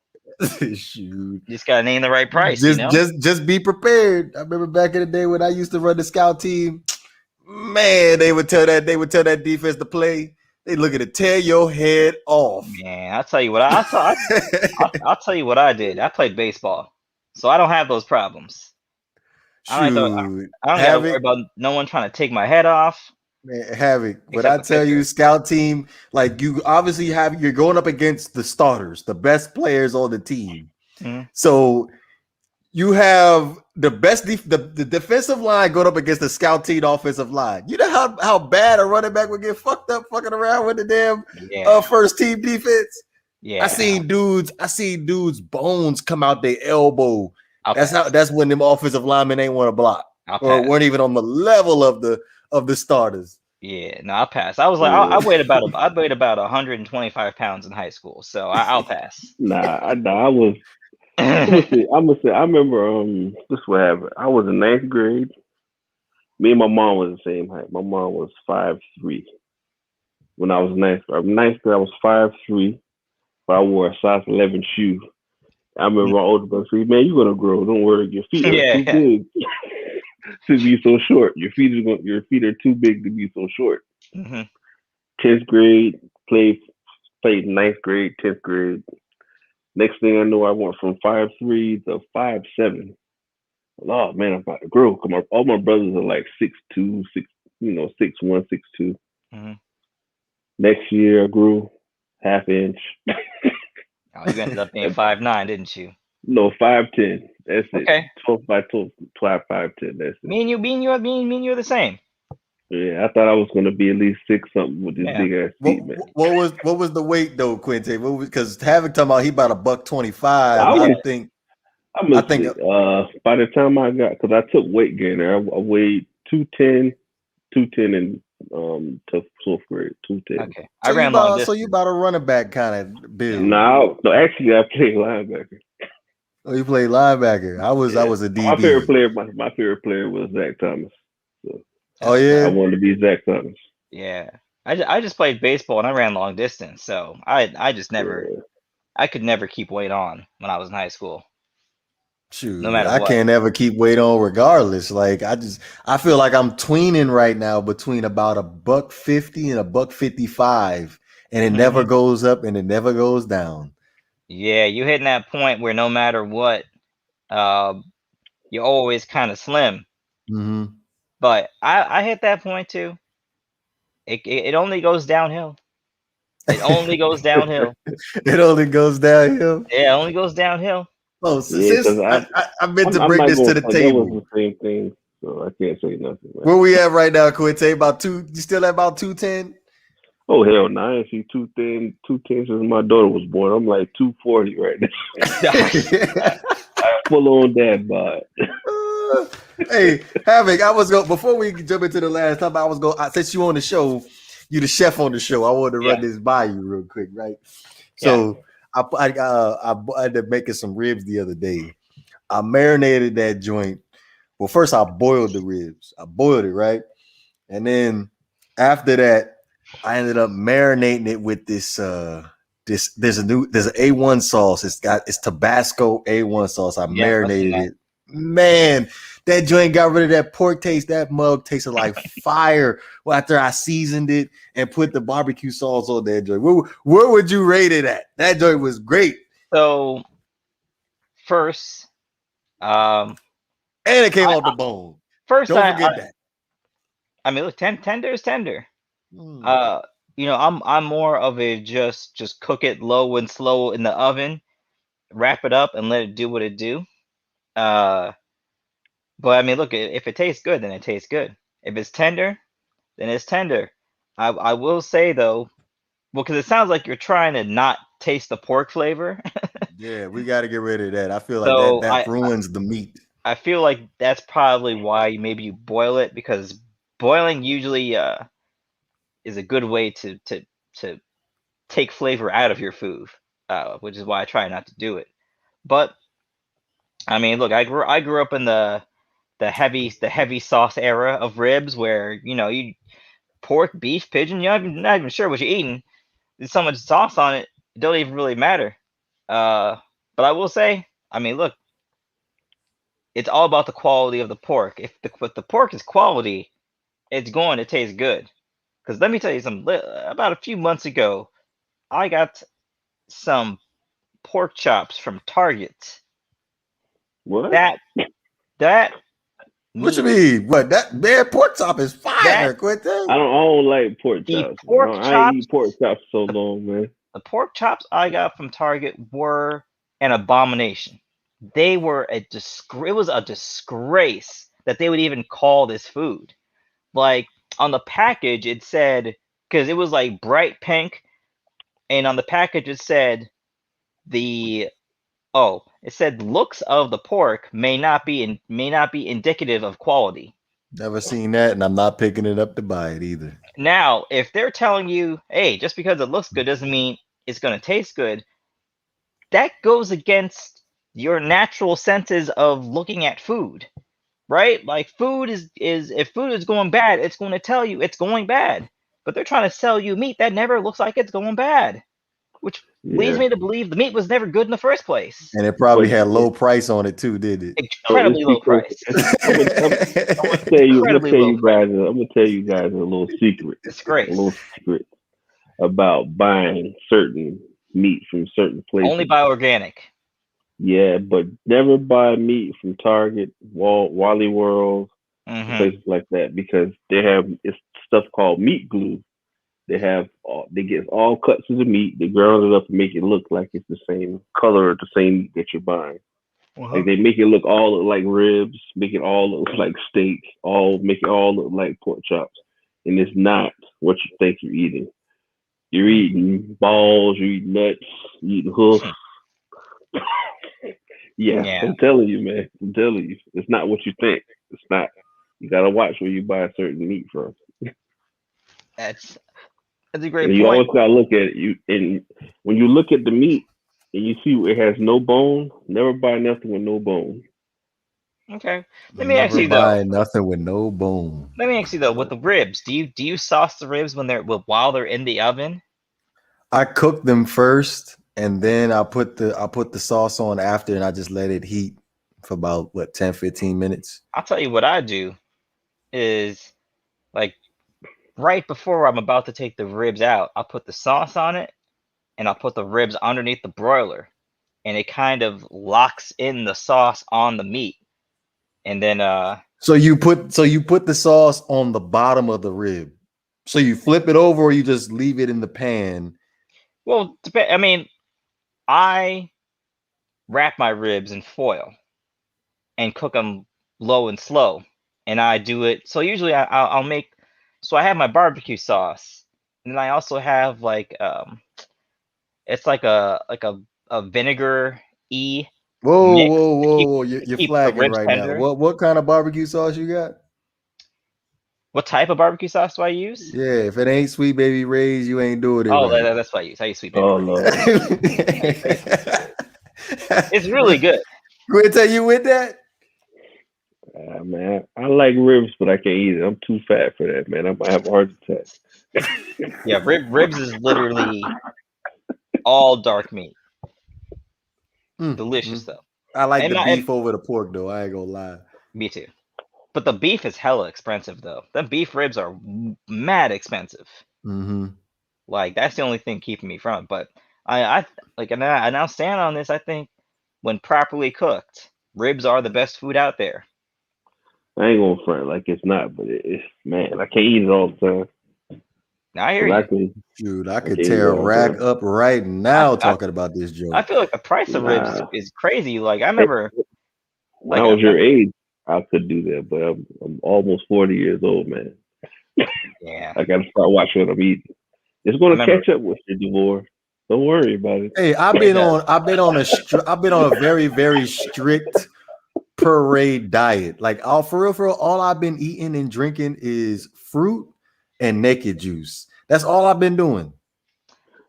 Shoot. You just gotta name the right price. Just be prepared. I remember back in the day when I used to run the scout team. Man, they would tell that defense to play. They looking to tear your head off. Man, I'll tell you what I'll tell you what I did. I played baseball, so I don't have those problems. I don't got to worry about no one trying to take my head off. Man, Havoc, but I tell you, scout team, like you obviously you're going up against the starters, the best players on the team. Mm-hmm. So you have the best the defensive line going up against the scout team offensive line. You know how bad a running back would get fucked up fucking around with the damn first team defense. Yeah, I seen dudes bones come out their elbow. That's when them offensive linemen ain't want to block or weren't even on the level of the starters. Yeah, no, I'll pass. I was like, I weighed about 125 pounds in high school, so I'll pass. I was. I'm gonna say. I remember. This is what happened. I was in 9th grade. Me and my mom was the same height. My mom was 5'3". When I was in 9th grade, I was 5'3", but I wore a size 11 shoe. I remember my older brother said, "Man, you're gonna grow. Don't worry. Your feet are too big to be so short. Your feet are too big to be so short." Mm-hmm. 10th grade, played 9th grade, 10th grade. Next thing I know, I went from 5'3" to 5'7". Oh man, I'm about to grow. All my brothers are like 6'2", 6'1", 6'2". Mm-hmm. Next year, I grew half inch. Oh, you ended up being 5'9", didn't you? No, 5'10". That's it. Okay. 12 by 12, 5'10". That's it. Me and you are the same. Yeah, I thought I was gonna be at least 6 something with this big ass feet, man. What was the weight though, Quinte? Because Havoc talking about he about $125. I think by the time I got, because I took weight gain there, I weighed 210 in to 4th grade, 210. Okay, I ran long distance. So you about a running back kind of build? No, actually, I played linebacker. Oh, you played linebacker. I was a DB. My favorite player was Zach Thomas. So oh yeah, I wanted to be Zach Thomas. Yeah, I just played baseball and I ran long distance, so I just never, I could never keep weight on when I was in high school. Shoot, no matter what. I can't ever keep weight on regardless. Like I feel like I'm tweening right now between about $150 and $155, and it never goes up and it never goes down. Yeah, you hitting that point where no matter what, you're always kind of slim. Mm-hmm. But I hit that point too. It only goes downhill. It only goes downhill. It only goes downhill. Yeah, it only goes downhill. Oh, since I meant to bring this to the table. That was the same thing, so I can't say nothing. Man. Where we at right now, Quinte? You still at about 210? Oh hell no, I ain't see 210 since my daughter was born. I'm like 240 right now. I'm full on dad bod. Hey, Havoc, before we jump into the last time, since you on the show, you the chef on the show. I wanted to run this by you real quick, right? So I had to make some ribs the other day. I marinated that joint. Well, first I boiled the ribs. I boiled it, right? And then after that, I ended up marinating it with this there's an A1 sauce. It's Tabasco A1 sauce. I marinated it. Man, that joint got rid of that pork taste. That mug tasted like fire after I seasoned it and put the barbecue sauce on that joint. Where would you rate it at? That joint was great. So first, and it came off the bone. First, don't forget that. I mean, look, tender is tender. I'm more of a just cook it low and slow in the oven, wrap it up and let it do what it do. But I mean, look, if it tastes good, then it tastes good. If it's tender, then it's tender. I will say though, well, because it sounds like you're trying to not taste the pork flavor. Yeah, we got to get rid of that. I feel like that ruins the meat. I feel like that's probably why maybe you boil it, because boiling usually is a good way to take flavor out of your food, which is why I try not to do it. But I mean, look, I grew up in the heavy sauce era of ribs, where you pork, beef, pigeon, you're not even sure what you're eating. There's so much sauce on it, it don't even really matter. But I will say, I mean, look, it's all about the quality of the pork. If the pork is quality, it's going to taste good. Because let me tell you something. About a few months ago, I got some pork chops from Target. What? That What you meat, mean? What that bad pork chop is fire, Quentin? I don't like pork the chops. pork I ain't eat chops, pork chops so long, man. the pork chops I got from Target were an abomination. They were it was a disgrace that they would even call this food. Like on the package, it said, because it was like bright pink, and on the package it said it said looks of the pork may not be indicative of quality. Never seen that, and I'm not picking it up to buy it either. Now, if they're telling you, hey, just because it looks good doesn't mean it's going to taste good, that goes against your natural senses of looking at food, right? Like food is if food is going bad, it's going to tell you it's going bad. But they're trying to sell you meat that never looks like it's going bad, which leads me to believe the meat was never good in the first place. And it probably had low price on it too, did it? Incredibly low price. I'm gonna tell you guys a little secret. Disgrace. A little secret about buying certain meat from certain places. Only buy organic. Yeah, but never buy meat from Target, Wally World, places like that, because it's stuff called meat glue. They get all cuts of the meat, they ground it up and make it look like it's the same color or the same meat that you're buying. Like they make it look like ribs, make it all look like steak, make it all look like pork chops, and it's not what you think you're eating. You're eating balls, you're eating nuts, you're eating hoofs. Yeah, I'm telling you, man. I'm telling you, it's not what you think. It's not. You gotta watch where you buy certain meat from. That's a great point. You always gotta look at it. And when you look at the meat and you see it has no bone, never buy nothing with no bone. Okay. Let me ask you though. Nothing with no bone. Let me ask you though, with the ribs, do you sauce the ribs while they're in the oven? I cook them first, and then I put the sauce on after, and I just let it heat for about 10-15 minutes. I'll tell you what I do is, like, right before I'm about to take the ribs out, I'll put the sauce on it, and I'll put the ribs underneath the broiler, and it kind of locks in the sauce on the meat. And then so you put the sauce on the bottom of the rib. So you flip it over, or you just leave it in the pan? Well, I mean, I wrap my ribs in foil and cook them low and slow, and I do it. So usually I'll make. So I have my barbecue sauce, and then I also have it's like a vinegar mix. Whoa! You're flagging right now. What kind of barbecue sauce you got? What type of barbecue sauce do I use? Yeah, if it ain't Sweet Baby Ray's, you ain't doing it. Oh, right. That's what I use. I use Sweet Baby Ray's. It's really good. Quinta, you with that? Man, I like ribs, but I can't eat it. I'm too fat for that, man. I might have a heart attack. Yeah, ribs is literally all dark meat. Delicious though. I like the beef over the pork though. I ain't gonna lie. Me too. But the beef is hella expensive though. Them beef ribs are mad expensive. Like that's the only thing keeping me from it. But I now stand on this. I think when properly cooked, ribs are the best food out there. I ain't gonna front like it's not, but man, I can't eat it all the time. I hear you. Dude, I could tear a rack up right now talking about this joke. I feel like the price of ribs is crazy. Like I remember when I was your age, I could do that, but I'm almost 40 years old, man. Yeah. I gotta start watching what I'm eating. It's gonna catch up with you, DeVore. Don't worry about it. Hey, I've been on a very, very strict parade diet. Like for real, all I've been eating and drinking is fruit and naked juice. That's all I've been doing.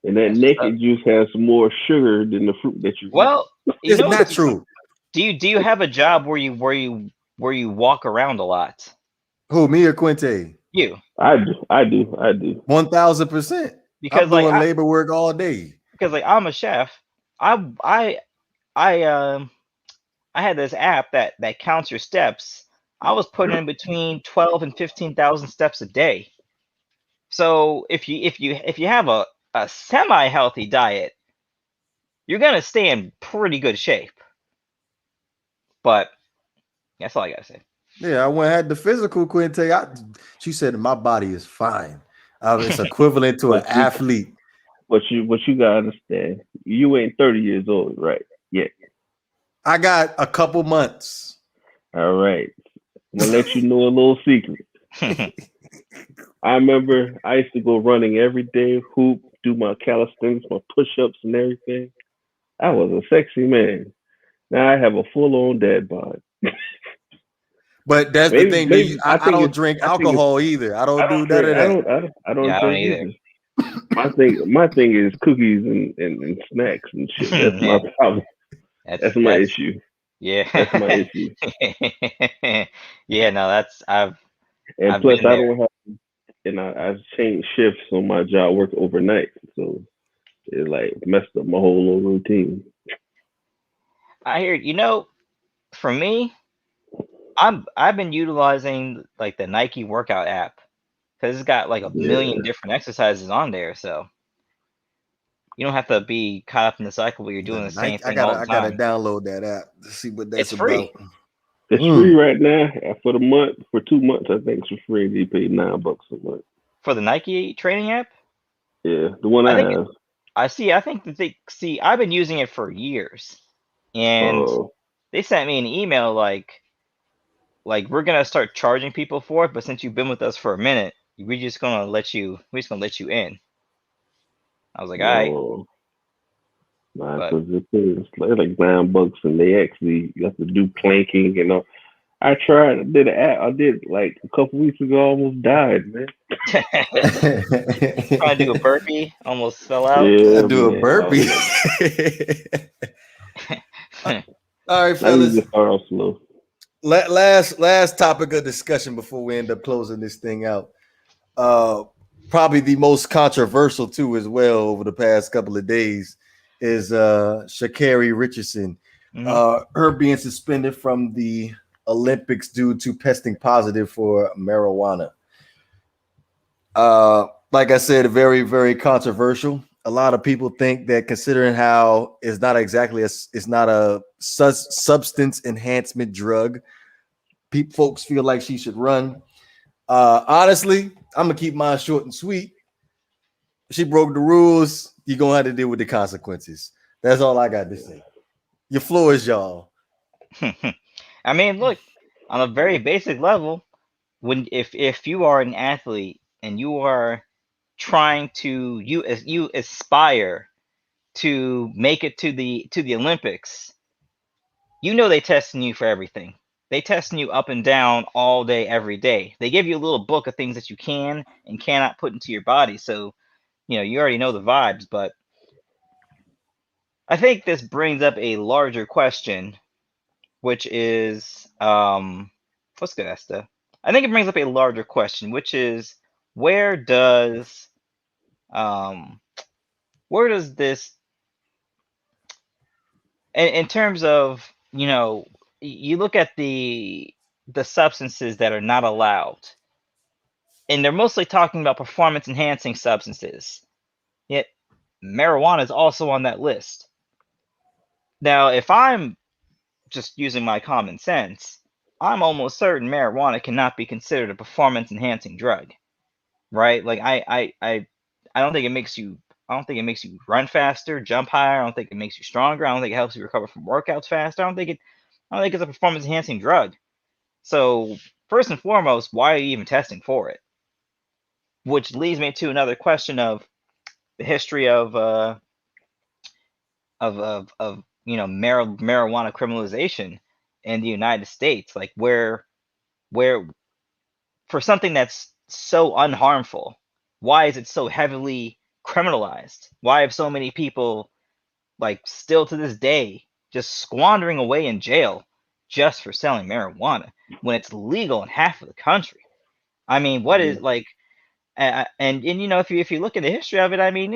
And that naked juice has more sugar than the fruit that you eat. Well, it's not true. Do you have a job where you walk around a lot? Who, me or Quinte? You. I do. 1000%. Because I'm doing labor work all day. Because I'm a chef. I had this app that counts your steps. I was putting in between 12 and 15,000 steps a day. So if you have a semi-healthy diet, you're gonna stay in pretty good shape. But that's all I gotta say. Yeah, I went and had the physical, Quinte. She said my body is fine. It's equivalent to an athlete. But you gotta understand, you ain't 30 years old, right? Yeah. I got a couple months. All right. I'm gonna let you know a little secret. I remember I used to go running every day, hoop, do my calisthenics, my push-ups and everything. I was a sexy man. Now I have a full-on dad bod. But that's the thing. I don't drink alcohol either. I don't do none of that. I don't drink either. My thing is cookies and snacks and shit. That's my problem. That's my issue. Yeah, that's my issue. Yeah, no, I've plus I don't have, and I've changed shifts on my job. I work overnight, so it like messed up my whole little routine. I hear for me, I've been utilizing like the Nike workout app because it's got like a million different exercises on there, so you don't have to be caught up in the cycle where you're doing the same thing all the time. I gotta download that app to see what that's about. Free. It's free right now for the month. For 2 months, I think it's for free. You pay $9 a month for the Nike training app. Yeah, the one I have. I think that I've been using it for years, and they sent me an email like we're gonna start charging people for it, but since you've been with us for a minute, we're just gonna let you in. I was like, all right. Because it's like $9, and they actually you have to do planking and all. I tried. I did an app. I did like a couple weeks ago. I almost died, man. Trying to do a burpee, almost fell out. Yeah, do a burpee. All right, fellas. Start off slow. Last topic of discussion before we end up closing this thing out. Probably the most controversial too, as well, over the past couple of days, is Sha'Carri Richardson. Her being suspended from the Olympics due to testing positive for marijuana. Like I said, very, very controversial. A lot of people think that, considering how it's not a substance enhancement drug, folks feel like she should run. Honestly, I'm gonna keep mine short and sweet. She broke the rules. You're gonna have to deal with the consequences. That's all I got to say. Your floor is y'all. I mean, look, on a very basic level, if you are an athlete and you are trying to you aspire to make it to the Olympics, they testing you for everything. They testing you up and down all day, every day. They give you a little book of things that you can and cannot put into your body. So, you already know the vibes, but I think this brings up a larger question, which is, what's good, Esther? I think it brings up a larger question, which is, where does this, in terms of, you look at the substances that are not allowed, and they're mostly talking about performance enhancing substances, yet marijuana is also on that list. Now, if I'm just using my common sense, I'm almost certain marijuana cannot be considered a performance enhancing drug, right? Like I don't think it makes you run faster, jump higher. I don't think it makes you stronger. I don't think it helps you recover from workouts faster. I don't think it's a performance enhancing drug. So first and foremost, why are you even testing for it? Which leads me to another question of the history of marijuana criminalization in the United States. Like where for something that's so unharmful, why is it so heavily criminalized? Why have so many people, like, still to this day, just squandering away in jail just for selling marijuana when it's legal in half of the country? I mean, what is like, and if you look at the history of it, I mean,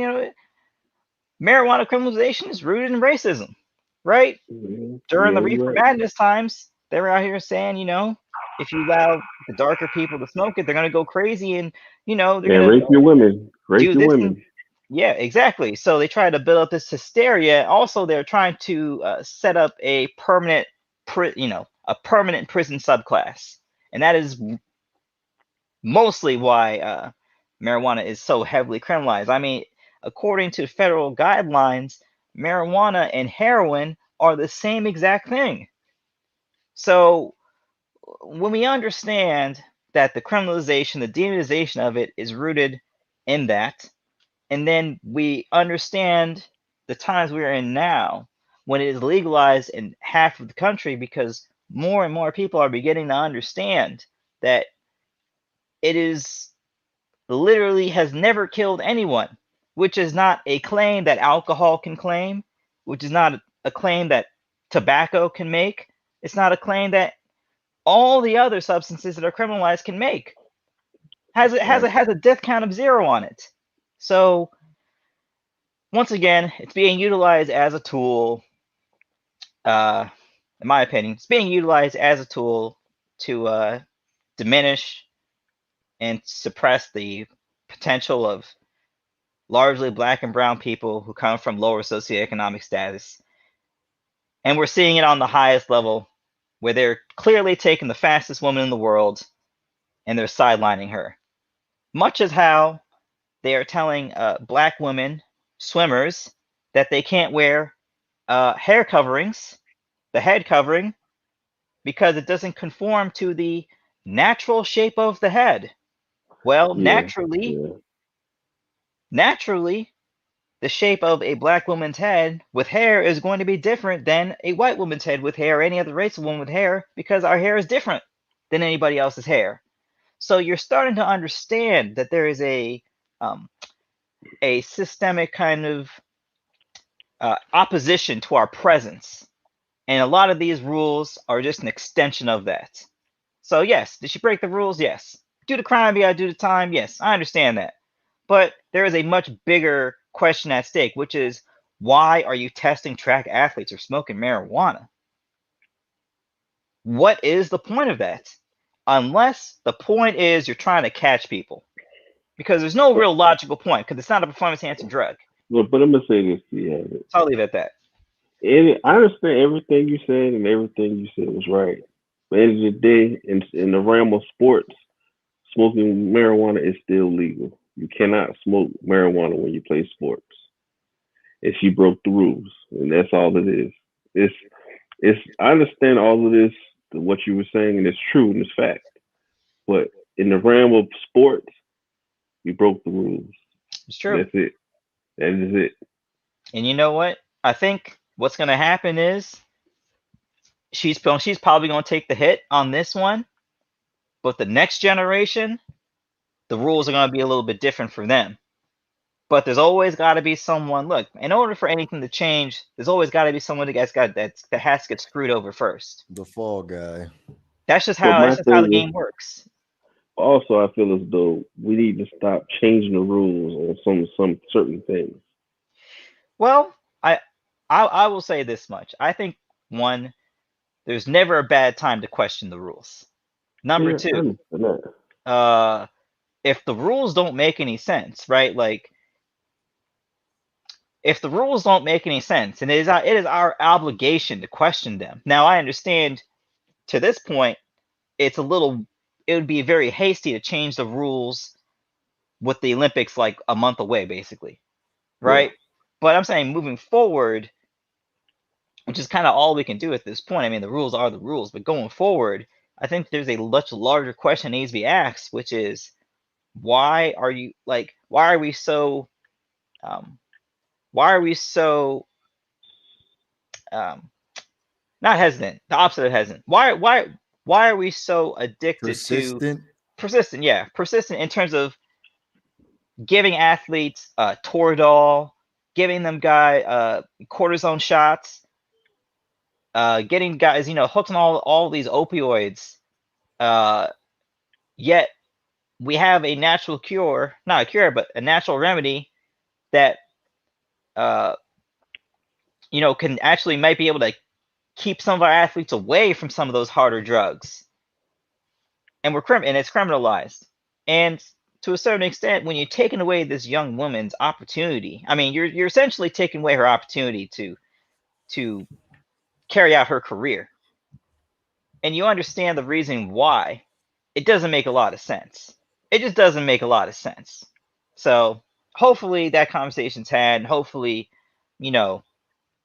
marijuana criminalization is rooted in racism, right? During the Reefer Madness times, they were out here saying, if you allow the darker people to smoke it, they're gonna go crazy, and they're gonna rape your women, rape your women. Yeah, exactly. So they try to build up this hysteria. Also, they're trying to set up a permanent, a permanent prison subclass, and that is mostly why marijuana is so heavily criminalized. I mean, according to federal guidelines, marijuana and heroin are the same exact thing. So when we understand that the criminalization, the demonization of it is rooted in that, and then we understand the times we're in now when it is legalized in half of the country, because more and more people are beginning to understand that it is literally has never killed anyone, which is not a claim that alcohol can claim, which is not a claim that tobacco can make. It's not a claim that all the other substances that are criminalized can make. Has a death count of 0 on it. So once again, it's being utilized as a tool. In my opinion, it's being utilized as a tool to diminish and suppress the potential of largely Black and brown people who come from lower socioeconomic status. And we're seeing it on the highest level, where they're clearly taking the fastest woman in the world and they're sidelining her. Much as how they are telling Black women, swimmers, that they can't wear hair coverings, the head covering, because it doesn't conform to the natural shape of the head. Well, naturally, the shape of a Black woman's head with hair is going to be different than a white woman's head with hair, or any other race of woman with hair, because our hair is different than anybody else's hair. So you're starting to understand that there is a systemic kind of opposition to our presence. And a lot of these rules are just an extension of that. So yes, did she break the rules? Yes. Do the crime, you gotta do the time? Yes, I understand that. But there is a much bigger question at stake, which is, why are you testing track athletes or smoking marijuana? What is the point of that? Unless the point is you're trying to catch people. Because there's no real logical point, because it's not a performance-enhancing drug. Well, but I'm gonna say this to you. So I'll leave it at that. I understand everything you said, and everything you said was right. But at the end of the day, in the realm of sports, smoking marijuana is still legal. You cannot smoke marijuana when you play sports. And she broke the rules, and that's all it is. It's. I understand all of this, what you were saying, and it's true and it's fact. But in the realm of sports, you broke the rules. It's true. That's it. That is it. And you know what? I think what's going to happen is she's probably going to take the hit on this one, but the next generation, the rules are going to be a little bit different for them. But there's always got to be someone. Look, in order for anything to change, there's always got to be someone that has to get screwed over first. The fall guy. That's just how the game works. Also, I feel as though we need to stop changing the rules on some certain things. Well, I will say this much. I think, one, there's never a bad time to question the rules. Number two, if the rules don't make any sense, right? Like, if the rules don't make any sense, and it is our obligation to question them. Now, I understand to this point, it would be very hasty to change the rules with the Olympics like a month away, basically, right? Yeah. But I'm saying moving forward, which is kind of all we can do at this point. I mean, the rules are the rules, but going forward, I think there's a much larger question that needs to be asked, which is, why are we so not hesitant, the opposite of hesitant. Why are we so addicted to persistent in terms of giving athletes Toradol, giving them cortisone shots, getting guys, hooked on all these opioids, yet we have a natural cure, not a cure, but a natural remedy that can actually might be able to keep some of our athletes away from some of those harder drugs. and it's criminalized. And to a certain extent, when you're taking away this young woman's opportunity, I mean, you're essentially taking away her opportunity to carry out her career. And you understand the reason why. It doesn't make a lot of sense. It just doesn't make a lot of sense. So hopefully that conversation's had, and hopefully, the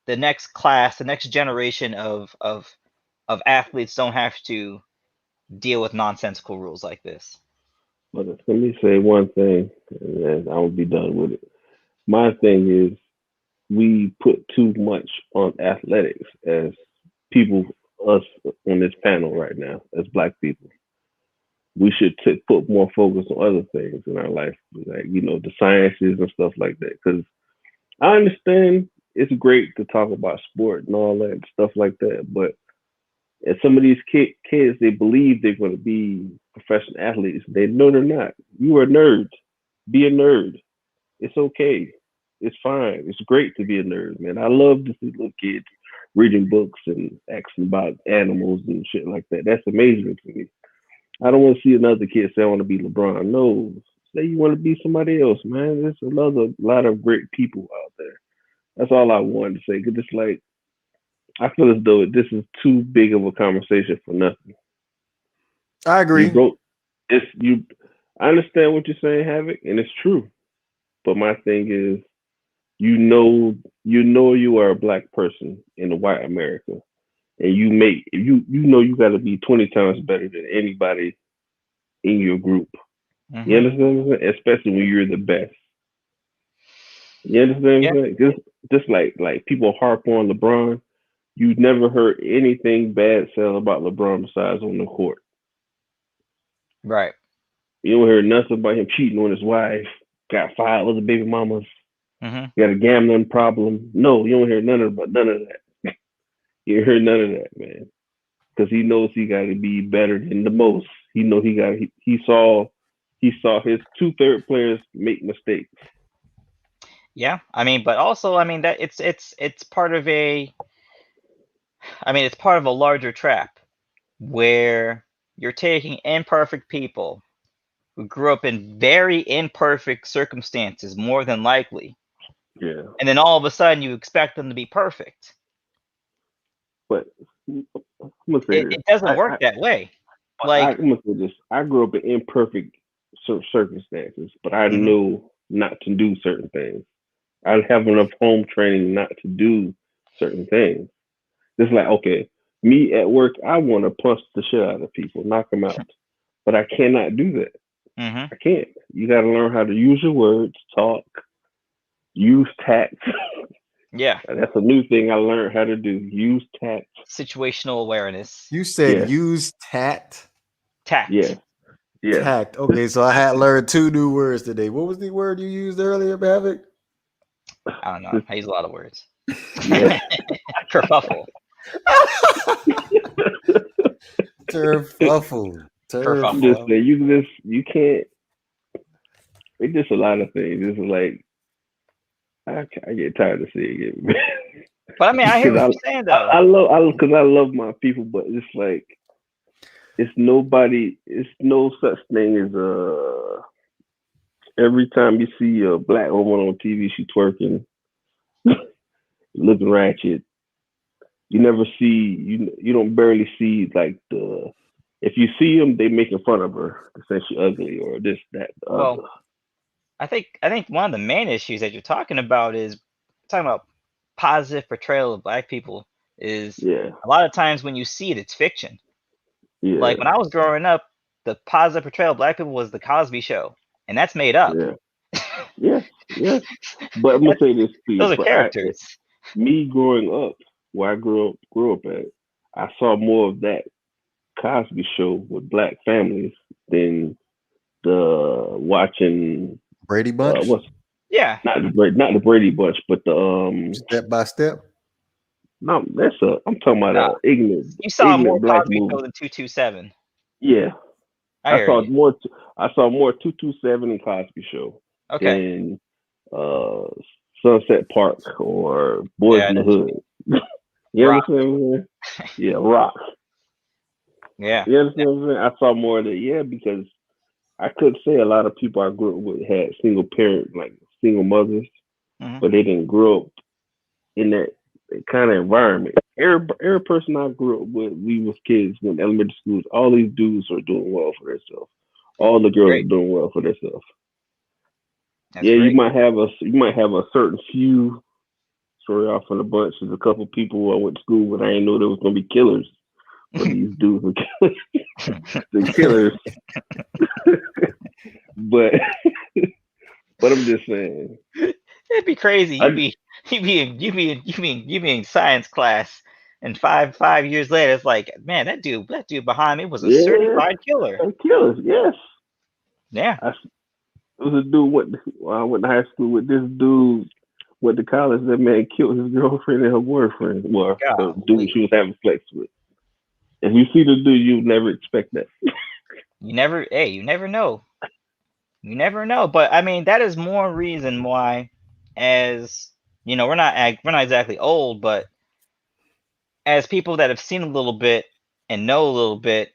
next class, the next generation of athletes don't have to deal with nonsensical rules like this. But let me say one thing, and then I will be done with it. My thing is, we put too much on athletics as people, us on this panel right now, as Black people. We should put more focus on other things in our life, like the sciences and stuff like that. Because I understand it's great to talk about sport and all that stuff like that, but and some of these kids, they believe they're going to be professional athletes. They know they're not. You are a nerd. Be a nerd. It's okay. It's fine. It's great to be a nerd, man. I love to see little kids reading books and asking about animals and shit like that. That's amazing to me. I don't want to see another kid say I want to be LeBron. No, say you want to be somebody else, man. There's a lot of great people out there. That's all I wanted to say. Cause it's like, I feel as though this is too big of a conversation for nothing. I agree. I understand what you're saying, Havoc, and it's true. But my thing is, you are a Black person in a white America, and you got to be 20 times better than anybody in your group. Mm-hmm. You understand what I'm saying? Especially when you're the best. You understand what I'm saying? Just like people harp on LeBron. You never heard anything bad said about LeBron besides on the court. Right. You don't hear nothing about him cheating on his wife, got 5 other baby mamas, got a gambling problem. No, you don't hear none of that. You hear none of that, man. Because he knows he got to be better than the most. He know he saw his 2/3 players make mistakes. Yeah, but also, that it's part of it's part of a larger trap where you're taking imperfect people who grew up in very imperfect circumstances, more than likely. Yeah. And then all of a sudden you expect them to be perfect. But it doesn't work that way. I'm gonna say this. I grew up in imperfect circumstances, but I know not to do certain things. I have enough home training not to do certain things. It's like, okay, me at work, I want to punch the shit out of people, knock them out, but I cannot do that. I can't. You got to learn how to use your words, talk, use tact. Yeah, that's a new thing I learned how to do. Use tact. Situational awareness. You said use tact. Tact. Yeah. Yeah. Tact. Okay, so I had learned 2 new words today. What was the word you used earlier, Havoc? I don't know. I use a lot of words. Kerfuffle. Kerfuffle. You can't. It's just a lot of things. It's like I get tired of seeing it. But I hear what you're saying though. I love my people, but it's like it's no such thing as every time you see a Black woman on TV, she twerking, looking ratchet. You never see you don't barely see like if you see them, they making fun of her, say she ugly or this, that, the other. I think one of the main issues that you're talking about positive portrayal of Black people is a lot of times when you see it, it's fiction. Yeah. Like when I was growing up, the positive portrayal of Black people was the Cosby Show, and that's made up. Yeah. But I'm gonna say this to you. Those are characters. Me growing up, where I grew up at, I saw more of that Cosby Show with Black families than the watching Brady Bunch. Not the Brady Bunch, but the Step by Step. No, I'm talking about ignorant. You saw more Black Cosby movie Show than 227. Yeah, I saw more 227 and Cosby Show. Okay. Than Sunset Park or Boys in the Hood. You understand what I'm saying? Yeah, Rock. Yeah. You understand what I'm saying? I saw more of that, because I could say a lot of people I grew up with had single parent, like single mothers, but they didn't grow up in that kind of environment. Every person I grew up with, we was kids when elementary schools. All these dudes are doing well for themselves. All the girls are doing well for themselves. Yeah, great. you might have a certain few. Story off in a bunch. There's a couple people who I went to school with. I didn't know there was gonna be killers, but these dudes were killers. The killers. but I'm just saying. It'd be crazy. You be in science class, and five years later, it's like, man, that dude behind me was a certified killer. Killers, yes. Yeah. It was a dude I went to high school with. This dude went to college. That man killed his girlfriend and her boyfriend. Well, the dude she was having sex with. If you see the dude, you'd never expect that. You never know. You never know. But I mean, that is more reason why, as you know, we're not exactly old, but as people that have seen a little bit and know a little bit,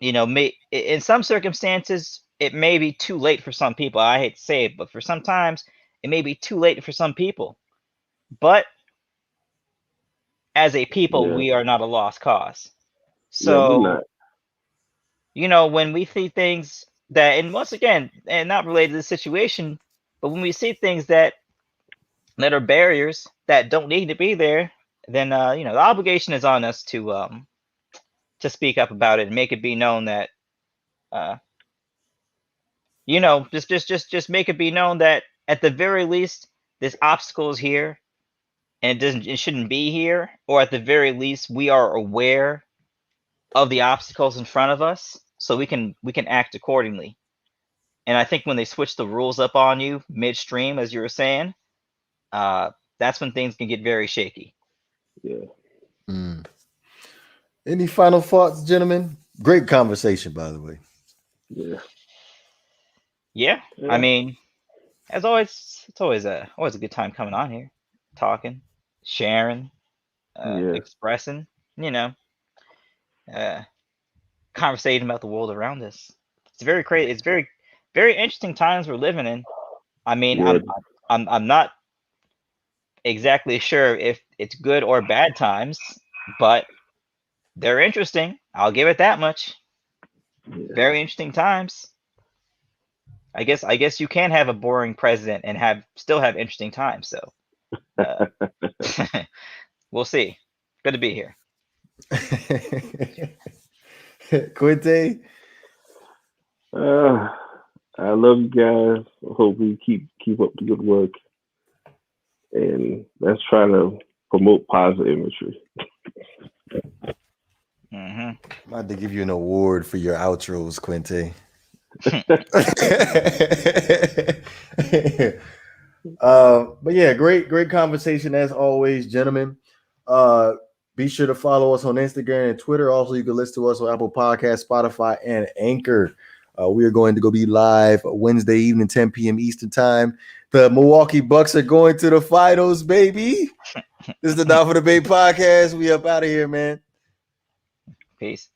in some circumstances it may be too late for some people. I hate to say it, but for sometimes it may be too late for some people. But as a people, we are not a lost cause. So, when we see things that, and once again, and not related to the situation, but when we see things that are barriers that don't need to be there, then the obligation is on us to speak up about it and make it be known that just make it be known that at the very least this obstacle is here and it shouldn't be here, or at the very least we are aware of the obstacles in front of us so we can act accordingly. And I think when they switch the rules up on you midstream, as you were saying, that's when things can get very shaky. Yeah. Any final thoughts, gentlemen? Great conversation, by the way. Yeah. I mean, as always, it's always a good time coming on here, talking, sharing, expressing, conversating about the world around us. It's very crazy. It's very, very interesting times we're living in. I mean, I'm not exactly sure if it's good or bad times, but they're interesting. I'll give it that much. Very interesting times. I guess you can have a boring president and still have interesting times. So we'll see. Good to be here. Quinte? I love you guys. Hope we keep up the good work, and let's try to promote positive imagery. I'm about to give you an award for your outros, Quinte. But yeah, great conversation as always, gentlemen. Be sure to follow us on Instagram and Twitter. Also, you can listen to us on Apple Podcasts, Spotify, and Anchor. We are going to go be live Wednesday evening, 10 p.m. Eastern time. The Milwaukee Bucks are going to the finals, baby. This is the Not for the Bay podcast. We up out of here, man. Peace.